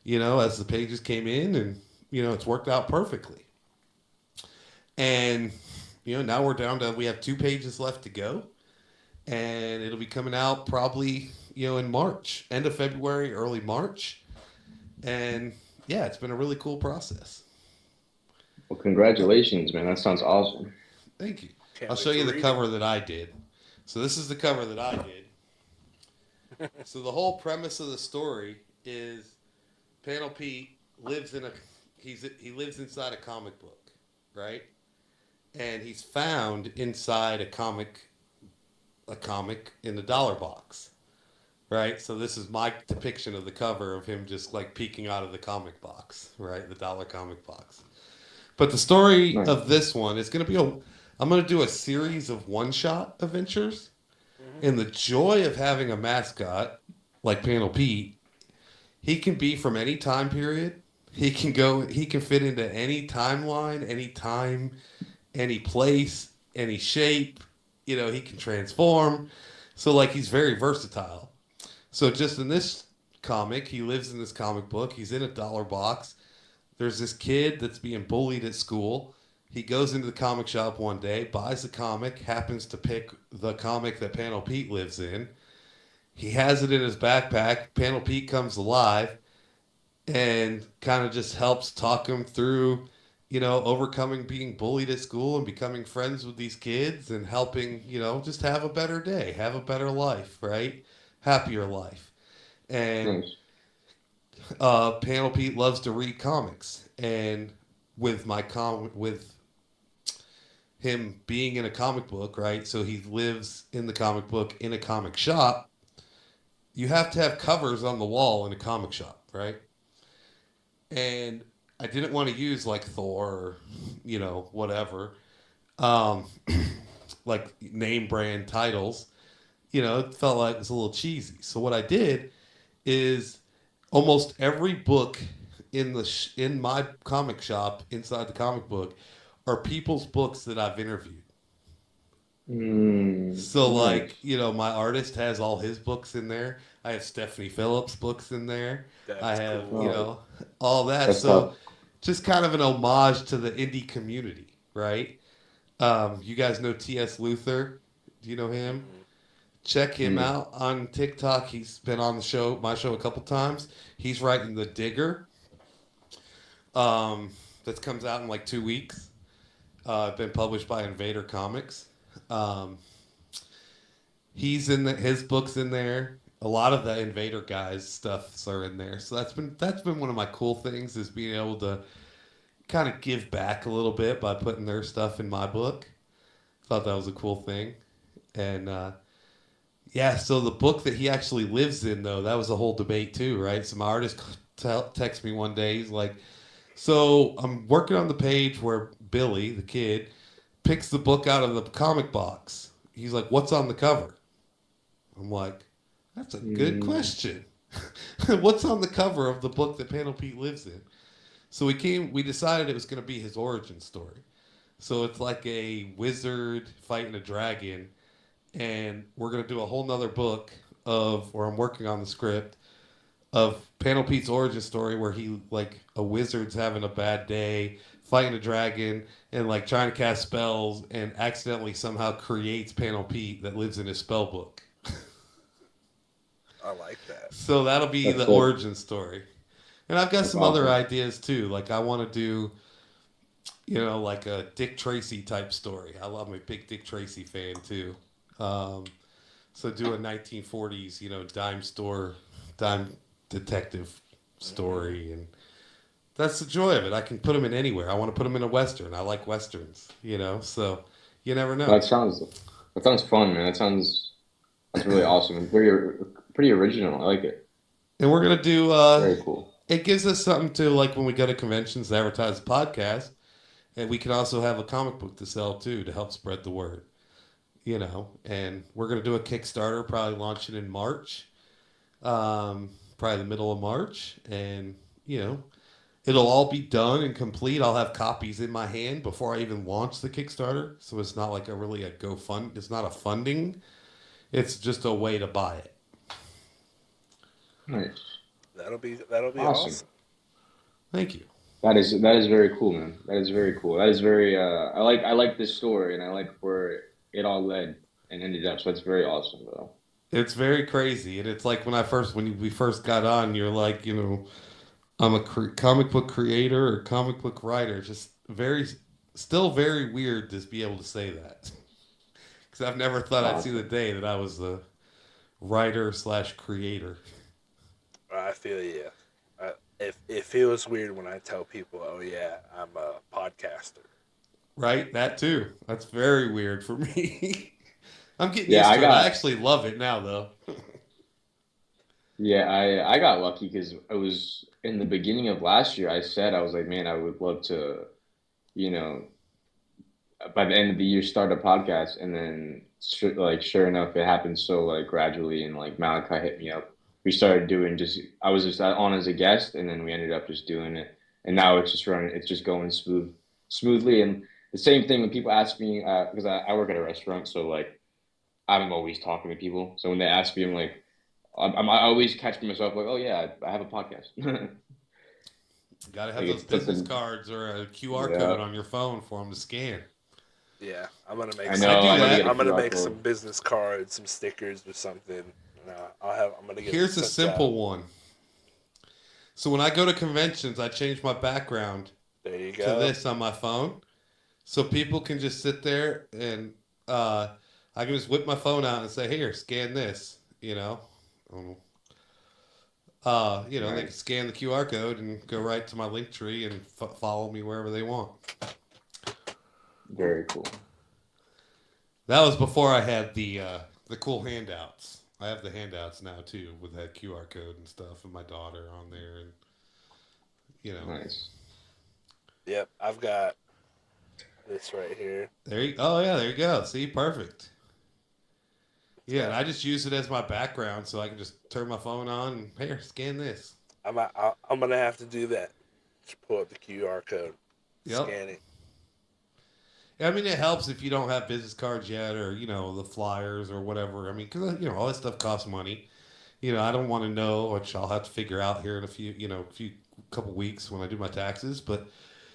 as the pages came in, and it's worked out perfectly. And now we're down to we have 2 pages left to go, and it'll be coming out probably in March, end of February, early March, and yeah, it's been a really cool process. Well, congratulations, man. That sounds awesome. Thank you. Can't I'll wait show to you the read cover that I did. So this is the cover that I did. So the whole premise of the story is Panel Pete lives in a he lives inside a comic book, right? And he's found inside a comic in the dollar box, right? So this is my depiction of the cover of him just like peeking out of the comic box, right? The dollar comic box. But the story Nice. of this one is going to be I'm going to do a series of one-shot adventures. Mm-hmm. And the joy of having a mascot like Panel Pete, he can be from any time period. He can fit into any timeline, any time, any place, any shape. He can transform. So like he's very versatile. So just in this comic, he lives in this comic book. He's in a dollar box. There's this kid that's being bullied at school. He goes into the comic shop one day, buys a comic, happens to pick the comic that Panel Pete lives in. He has it in his backpack. Panel Pete comes alive and kind of just helps talk him through, overcoming being bullied at school and becoming friends with these kids and helping, just have a better day, have a better life, right? Happier life. And Nice. Panel Pete loves to read comics, and with with him being in a comic book, right? So he lives in the comic book in a comic shop. You have to have covers on the wall in a comic shop, right? And I didn't want to use like Thor or whatever, um, like name brand titles. It felt like it was a little cheesy. So what I did is almost every book in my comic shop inside the comic book are people's books that I've interviewed. So Nice. like, my artist has all his books in there. I have Stephanie Phillips books in there. I That's have, cool. Oh, all that. that's So tough. just kind of an homage to the indie community, right? You guys know T.S. Luther? Do you know him? Mm-hmm. Check him Mm. out on TikTok. He's been on my show a couple times. He's writing The Digger. That comes out in like 2 weeks. Been published by Invader Comics. Um, he's his books in there. A lot of the Invader guys stuffs are in there. So that's been one of my cool things is being able to kind of give back a little bit by putting their stuff in my book. Thought that was a cool thing. And yeah, so the book that he actually lives in, though, that was a whole debate too, right? So my artist texted me one day. He's like, "So I'm working on the page where Billy, the kid, picks the book out of the comic box." He's like, "What's on the cover?" I'm like, "That's a good Mm. question. What's on the cover of the book that Panel Pete lives in?" So we decided it was going to be his origin story. So it's like a wizard fighting a dragon, and we're gonna do a whole nother book or I'm working on the script of Panel Pete's origin story where he like a wizard's having a bad day, fighting a dragon, and like trying to cast spells and accidentally somehow creates Panel Pete that lives in his spell book. I like that. So that'll be That's the sick. origin story. And I've got That's some other awesome. ideas too. Like I want to do, like a Dick Tracy type story. I'm a big Dick Tracy fan too. Um, So do a 1940s, dime detective Mm-hmm. story, and that's the joy of it. I can put them in anywhere. I want to put them in a western. I like westerns, So you never know. That sounds that sounds fun, man. That's really awesome and pretty original. I like it. And we're gonna do. Very cool. It gives us something to like when we go to conventions to advertise the podcast, and we can also have a comic book to sell too to help spread the word. And we're gonna do a Kickstarter, probably launching in March, probably the middle of March, and you know it'll all be done and complete. I'll have copies in my hand before I even launch the Kickstarter, so it's not like a GoFund. It's not a funding. It's just a way to buy it. Nice. That'll be Awesome. awesome. Thank you. That is very cool, man. That is very cool. That is very I like this story and I like where it all led and ended up. So that's very awesome, though. It's very crazy, and it's like when we first got on, you're like, I'm a comic book creator or comic book writer. Just still very weird to be able to say that, because I've never thought I'd see the Awesome. day that I was the writer/creator. I feel you. If it feels weird when I tell people, "Oh yeah, I'm a podcaster." Right, that too. That's very weird for me. I'm getting Yeah, used I to it. I got actually love it now, though. yeah, I got lucky because it was in the beginning of last year. I said I was like, man, I would love to, you know, by the end of the year start a podcast, and then sure enough, it happened so like gradually, and like Malachi hit me up. We started doing just I was just on as a guest, and then we ended up just doing it, and now it's just running. It's just going smoothly, and the same thing when people ask me because I work at a restaurant, so like I'm always talking to people. So when they ask me, I'm like. I always catch myself like, oh yeah, I have a podcast. Like Got to have those it's business something. cards or a QR Yeah, code on your phone for them to scan. Yeah, I'm gonna make I some. I know. do I need to get that. a I'm gonna QR make code. some business cards, some stickers, or something. I'm gonna get them Here's a sent out. simple one. So when I go to conventions, I change my background There you to go. this on my phone, so people can just sit there and uh, I can just whip my phone out and say, "Here, scan this." Um, they can Nice. scan the QR code and go right to my link tree and follow me wherever they want. Very cool. That was before I had the cool handouts. I have the handouts now too with that QR code and stuff, and my daughter on there, and you know, Nice. Yep, I've got this right here. Oh yeah, there you go. See, perfect. It's Yeah, and got. I just use it as my background, so I can just turn my phone on and here, scan this. I'm gonna have to do that. Just pull up the QR code, Yep. scan it. I mean, it helps if you don't have business cards yet, or the flyers or whatever. I mean, because all that stuff costs money. I don't want to know, which I'll have to figure out here in a few couple weeks when I do my taxes. But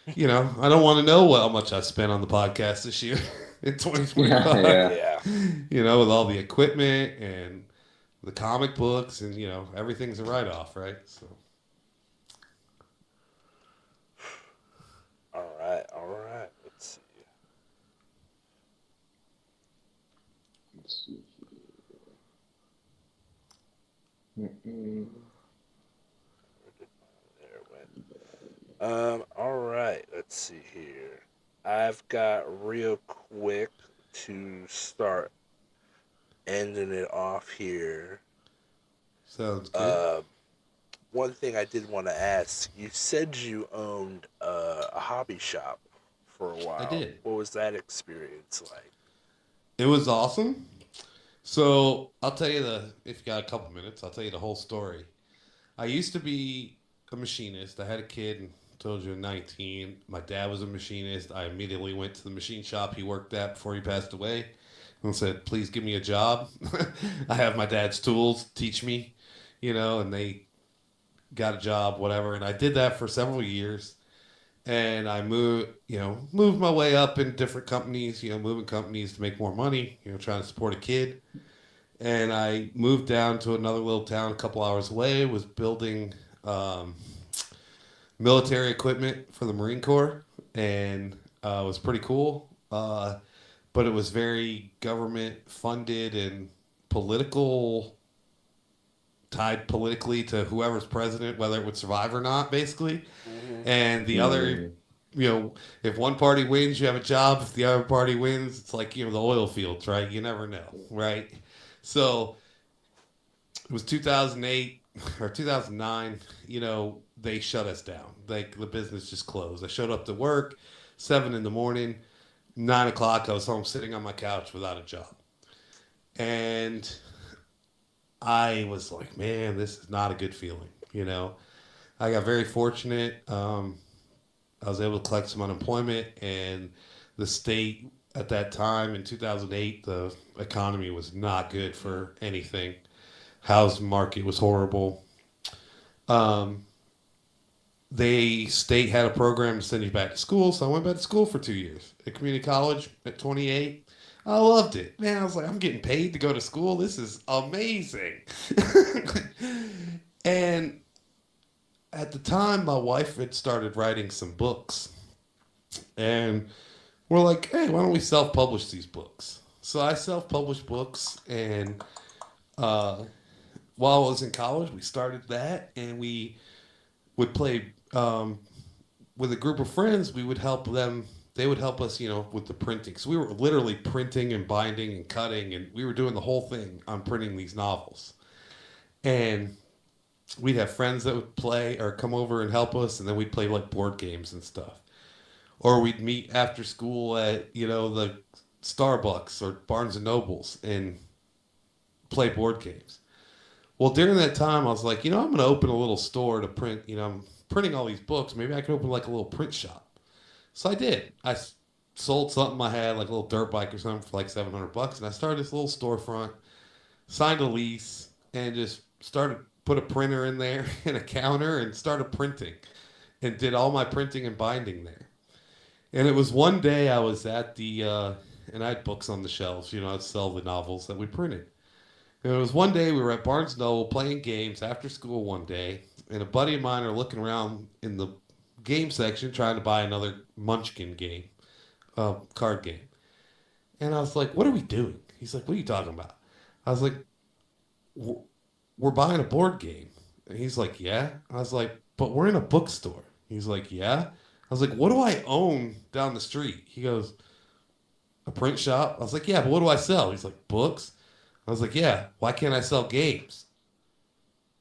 I don't want to know how much I spent on the podcast this year in Yeah, 2025. yeah. Yeah. With all the equipment and the comic books, and everything's a write off, right? So All right. All right. Let's see. Let's see. Mm-mm. There it went. All right. Let's see here. I've got real quick to start ending it off here. sounds good. Uh, One thing I did want to ask, you said you owned a hobby shop for a I while. did. What was that experience like? It was awesome. So I'll tell you if you got a couple minutes, I'll tell you the whole story. I used to be a machinist. I had a kid and told you at 19. My dad was a machinist. I immediately went to the machine shop he worked at before he passed away and said, please give me a job. I have my dad's tools, teach me, and they got a job, whatever. And I did that for several years. And I moved my way up in different companies, moving companies to make more money, trying to support a kid. And I moved down to another little town a couple hours away, was building military equipment for the Marine Corps, and it was pretty cool. But it was very government funded and political, tied politically to whoever's president, whether it would survive or not, basically. Mm-hmm. And the other, Mm. if one party wins, you have a job. If the other party wins, it's like, the oil fields, right? You never know, right? So it was 2008 or 2009. They shut us down. Like the business just closed. I showed up to work 7 in the morning, 9 o'clock. I was home sitting on my couch without a job, and I was like, man, this is not a good feeling. I got very fortunate. I was able to collect some unemployment, and the state at that time in 2008, the economy was not good for anything. Housing market was horrible. Um, they state had a program to send you back to school, so I went back to school for 2 years at community college at 28. I loved it, man. I was like, I'm getting paid to go to school. This is amazing. And at the time, my wife had started writing some books, and we're like, hey, why don't we self-publish these books? So I self-published books, and uh, while I was in college, we started that, and we would play with a group of friends. We would help them. They would help us, with the printing. So we were literally printing and binding and cutting, and we were doing the whole thing on printing these novels. And we'd have friends that would play or come over and help us, and then we'd play like board games and stuff. Or we'd meet after school at the Starbucks or Barnes and Nobles and play board games. Well, during that time, I was like, I'm going to open a little store to print. I'm printing all these books. Maybe I could open like a little print shop. So I did. Sold something I had, like a little dirt bike or something, for like $700, and I started this little storefront, signed a lease, and just started put a printer in there and a counter and started printing, and did all my printing and binding there. And it was one day I was at and I had books on the shelves. I'd sell the novels that we printed. And it was one day we were at Barnes Noble playing games after school one day, and a buddy of mine are looking around in the game section trying to buy another Munchkin game, card game. And I was like, what are we doing? He's like, what are you talking about? I was like, we're buying a board game. And he's like, yeah. I was like, but we're in a bookstore. He's like, yeah. I was like, what do I own down the street? He goes, a print shop. I was like, yeah, but what do I sell? He's like, books. I was like, yeah, why can't I sell games?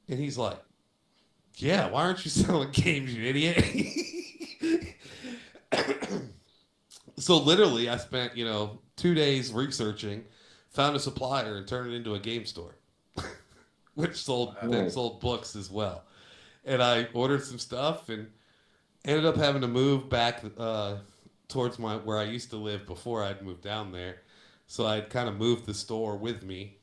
And he's like, yeah, why aren't you selling games, you idiot? So literally, I spent, 2 days researching, found a supplier, and turned it into a game store, which sold books as well. And I ordered some stuff and ended up having to move back towards where I used to live before I'd moved down there. So I'd kind of moved the store with me.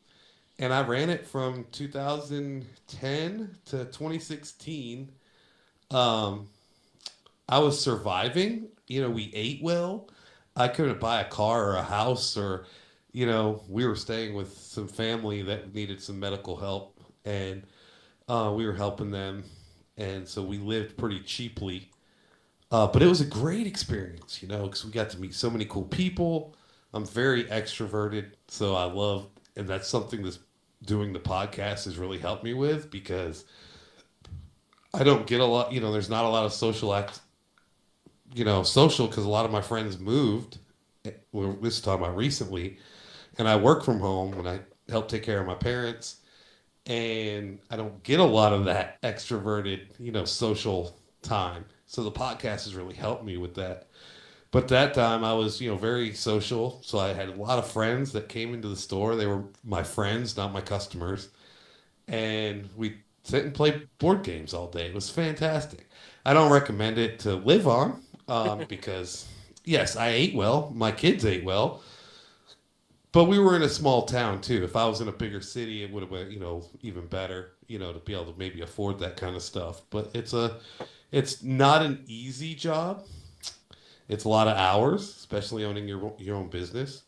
And I ran it from 2010 to 2016. Um, I was surviving. We ate well. I couldn't buy a car or a house, or, we were staying with some family that needed some medical help, and we were helping them. And so we lived pretty cheaply. But it was a great experience, because we got to meet so many cool people. I'm very extroverted, so I love, and that's something that's doing the podcast has really helped me with, because I don't get a lot, there's not a lot of social, because a lot of my friends moved. This is talking about recently, and I work from home and I help take care of my parents, and I don't get a lot of that extroverted, social time. So the podcast has really helped me with that. But that time I was, very social. So I had a lot of friends that came into the store. They were my friends, not my customers. And we sit and play board games all day. It was fantastic. I don't recommend it to live on because, yes, I ate well. My kids ate well. But we were in a small town too. If I was in a bigger city, it would have been, even better, to be able to maybe afford that kind of stuff. But it's not an easy job. It's a lot of hours, especially owning your own business.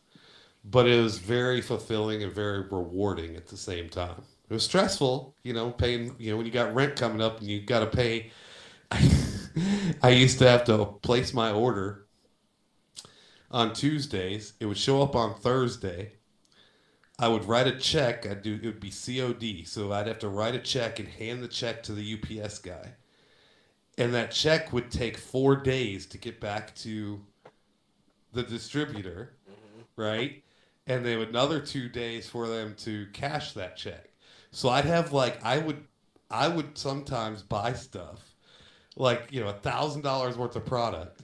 But it was very fulfilling and very rewarding at the same time. It was stressful, paying, when you got rent coming up and you got to pay. I used to have to place my order on Tuesdays. It would show up on Thursday. I would write a check. It would be COD. So I'd have to write a check and hand the check to the UPS guy. And that check would take 4 days to get back to the distributor, right? And then another 2 days for them to cash that check. So I'd have I would sometimes buy stuff like $1,000 worth of product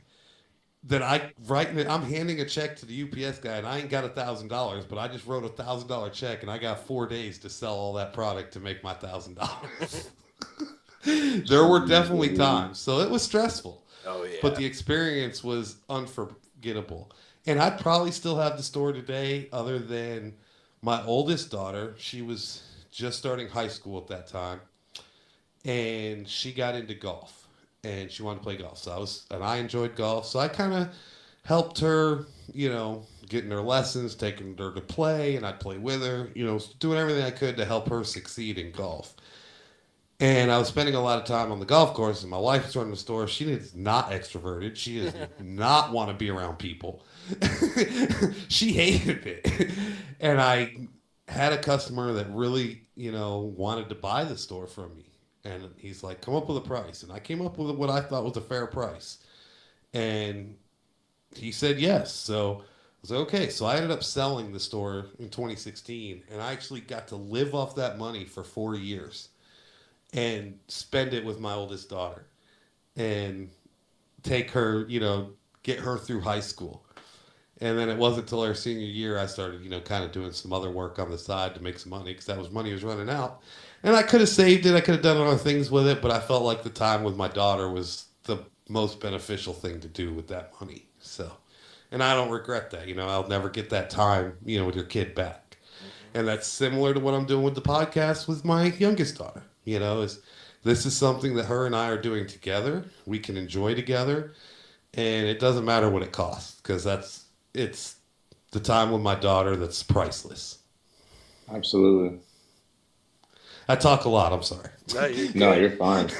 that I'm handing a check to the UPS guy, and I ain't got $1,000, but I just wrote $1,000 check, and I got 4 days to sell all that product to make my $1,000. There were definitely times, so it was stressful. Oh yeah. But the experience was unforgettable. unforgettable. And I'd probably still have the store today, other than my oldest daughter. She was just starting high school at that time, and she got into golf, and she wanted to play golf. And I enjoyed golf, so I kind of helped her, getting her lessons, taking her to play, and I'd play with her, doing everything I could to help her succeed in golf. And I was spending a lot of time on the golf course, and my wife was running the store. She is not extroverted. She does not want to be around people. She hated it. And I had a customer that really, wanted to buy the store from me. And he's like, come up with a price. And I came up with what I thought was a fair price. And he said yes. So I was like, okay. So I ended up selling the store in 2016. And I actually got to live off that money for 4 years and spend it with my oldest daughter and take her, get her through high school. And then it wasn't until our senior year I started, kind of doing some other work on the side to make some money, because that was money was running out. And I could have saved it. I could have done other things with it, but I felt like the time with my daughter was the most beneficial thing to do with that money. So, and I don't regret that. I'll never get that time, with your kid back. And that's similar to what I'm doing with the podcast with my youngest daughter. This is something that her and I are doing together. We can enjoy together, and it doesn't matter what it costs, because it's the time with my daughter that's priceless. Absolutely. I talk a lot. I'm sorry. No, you're you're fine.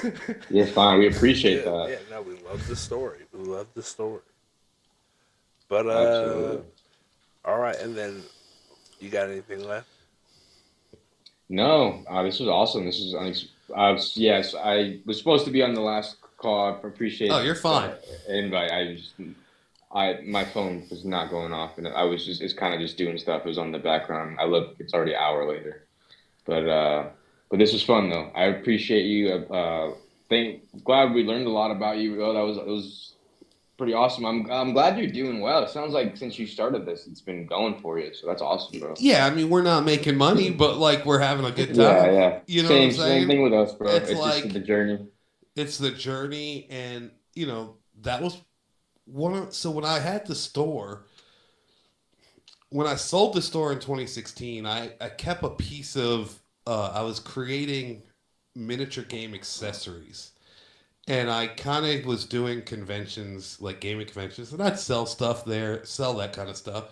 You're fine. We appreciate that. Yeah, no, we love the story. But Absolutely. all right, and then you got anything left? No, this was awesome. This was yes, I was supposed to be on the last call. I appreciate. Oh, you're fine. Invite. My phone was not going off, and it's kind of just doing stuff. It was on the background. I look, it's already an hour later, but this was fun though. I appreciate you. Glad we learned a lot about you. Oh, it was pretty awesome. I'm glad you're doing well. It sounds like since you started this, it's been going for you. So that's awesome, bro. Yeah, I mean, we're not making money, but we're having a good time. Yeah. You know what I'm saying? Same thing with us, bro. It's just the journey. It's the journey, and that was so when I had the store, when I sold the store in 2016, I kept a piece of I was creating miniature game accessories. And I kind of was doing conventions, like gaming conventions, and I'd sell stuff there, sell that kind of stuff,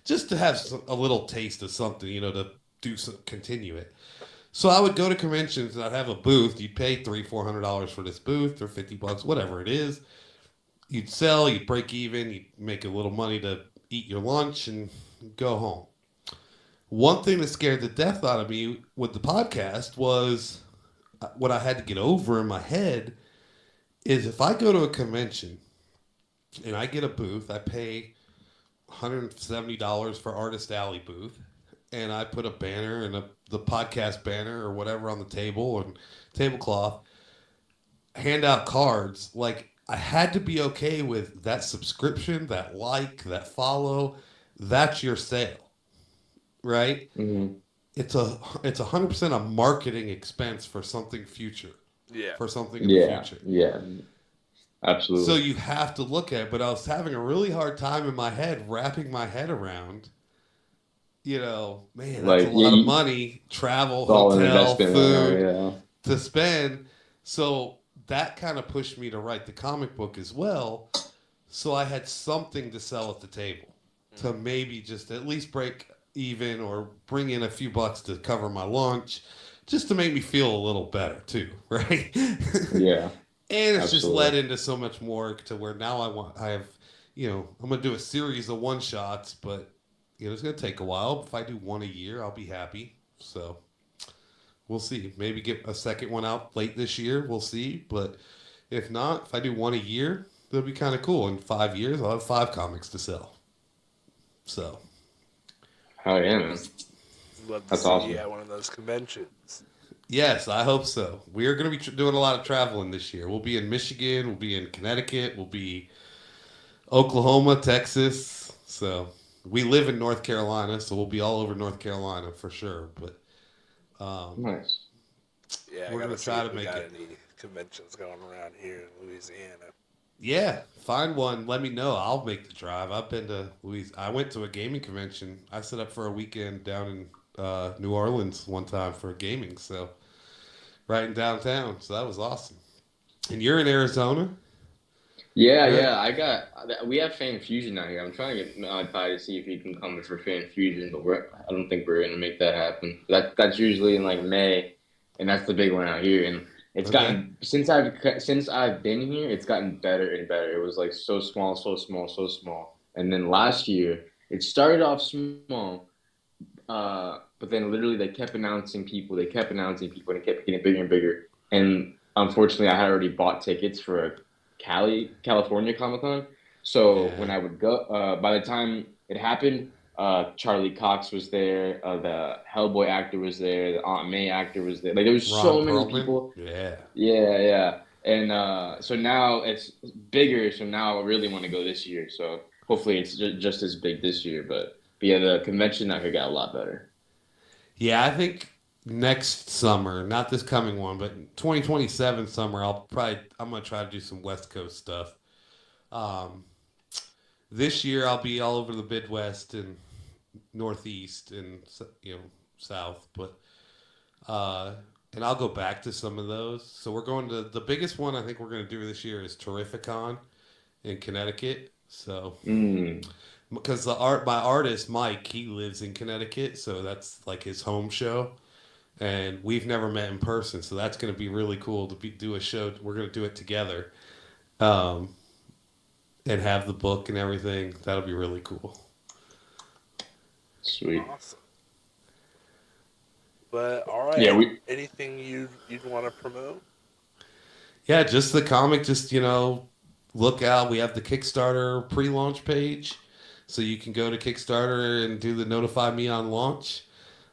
just to have a little taste of something, to continue it. So I would go to conventions and I'd have a booth. You'd pay $300-$400 for this booth, or $50, whatever it is. You'd sell, you'd break even, you'd make a little money to eat your lunch and go home. One thing that scared the death out of me with the podcast was what I had to get over in my head is if I go to a convention and I get a booth, I pay $170 for Artist Alley booth, and I put a banner and the podcast banner or whatever on the table and tablecloth, hand out cards. Like, I had to be okay with that subscription, that that follow. That's your sale, right? Mm-hmm. It's 100% a marketing expense for something future. Yeah. For something in the future. Yeah. Absolutely. So you have to look at it, but I was having a really hard time in my head wrapping my head around, man, that's a lot of money, travel, hotel, food to spend. So that kind of pushed me to write the comic book as well. So I had something to sell at the table to maybe just at least break even or bring in a few bucks to cover my lunch, just to make me feel a little better too, right? Yeah. And it's just led into so much more to where now I'm going to do a series of one-shots, but, it's going to take a while. If I do one a year, I'll be happy. So we'll see. Maybe get a second one out late this year. We'll see. But if not, if I do one a year, that'll be kind of cool. In 5 years, I'll have 5 comics to sell. So. Oh, yeah, man. Love to see you at one of those conventions. Yes, I hope so. We are going to be doing a lot of traveling this year. We'll be in Michigan. We'll be in Connecticut. We'll be Oklahoma, Texas. So we live in North Carolina, so we'll be all over North Carolina for sure. But nice. Yeah, we're going to try to make it. Any conventions going around here in Louisiana? Yeah, find one. Let me know. I'll make the drive. I've been to Louis. I went to a gaming convention. I set up for a weekend down in New Orleans one time for gaming. So right in downtown. So that was awesome. And you're in Arizona, Yeah, right? yeah. We have Fan Fusion out here. I'm trying to get Malachi to see if he can come for Fan Fusion, but I don't think we're gonna make that happen. That's usually in like May, and that's the big one out here. And it's Okay. gotten since I've been here, it's gotten better and better. It was like so small, so small, so small, and then last year it started off small, but then literally they kept announcing people, and it kept getting bigger and bigger. And unfortunately, I had already bought tickets for a California Comic Con. So when Yeah. I would go, by the time it happened, Charlie Cox was there, the Hellboy actor was there, the Aunt May actor was there. Like there was Ron so many Perlman. people. Yeah. Yeah, yeah. And so now it's bigger. So now I really want to go this year. So hopefully it's just as big this year. But yeah, the convention out here got a lot better. Yeah, I think next summer, not this coming one, but 2027 summer, I'm gonna try to do some West Coast stuff. Um, this year I'll be all over the Midwest and Northeast and South, but uh, and I'll go back to some of those. So we're going to the biggest one I think we're going to do this year is Terrificon in Connecticut. So Mm, because my artist Mike, he lives in Connecticut, so that's like his home show, and we've never met in person, so that's going to be really cool to do a show. We're going to do it together, um, and have the book and everything. That'll be really cool. sweet. Awesome. But all right, Yeah, we. anything you'd want to promote? Yeah, just the comic. Just look out. We have the Kickstarter pre-launch page, so you can go to Kickstarter and do the notify me on launch.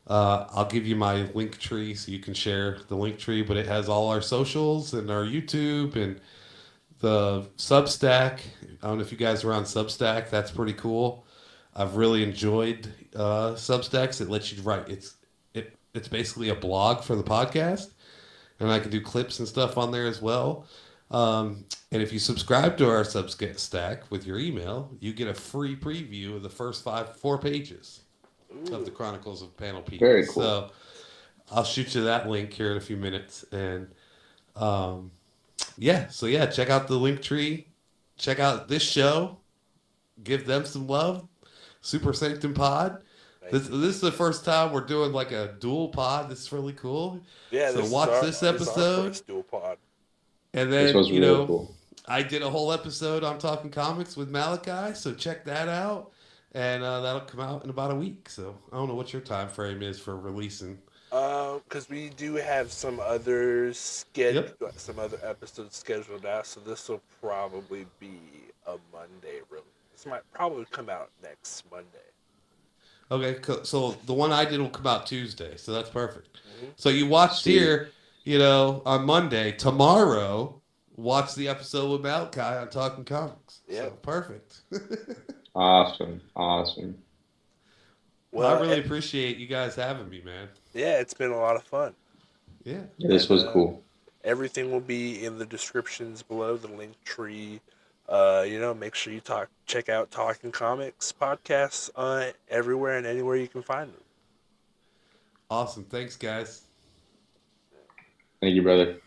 I'll give you my link tree so you can share the link tree, but it has all our socials and our YouTube and the Substack. I don't know if you guys are on Substack. That's pretty cool. I've really enjoyed Substacks. It lets you write. It's basically a blog for the podcast, and I can do clips and stuff on there as well. And if you subscribe to our Substack with your email, you get a free preview of the first 4 pages of the Ooh, Chronicles of Panel Pete. Very cool. So I'll shoot you that link here in a few minutes. And um, yeah, check out the link tree. Check out this show. Give them some love. Super Sanctum Pod. thank This you. is the first time we're doing like a dual pod. This is really cool. Yeah, So this is watch this our episode, first dual pod. and This then was real cool. I did a whole episode on Talking Comics with Malachi. So check that out, and that'll come out in about a week. So I don't know what your time frame is for releasing. Because we do have Yep. some other episodes scheduled out, so this will probably be a Monday release. This might probably come out next Monday. Okay. So the one I did will come out Tuesday. So that's perfect. Hmm. So you watched Sweet. here, on Monday. Tomorrow, watch the episode with Malachi on Talking Comics. So Yep. perfect. Awesome. Awesome. Well, I Well, really appreciate you guys having me, man. yeah, it's been a lot of fun, Yeah. Yeah, this and was cool. everything will be in the descriptions below the link tree. Make sure you check out Talking Comics podcasts everywhere and anywhere you can find them. Awesome. Thanks, guys. Thank you, brother.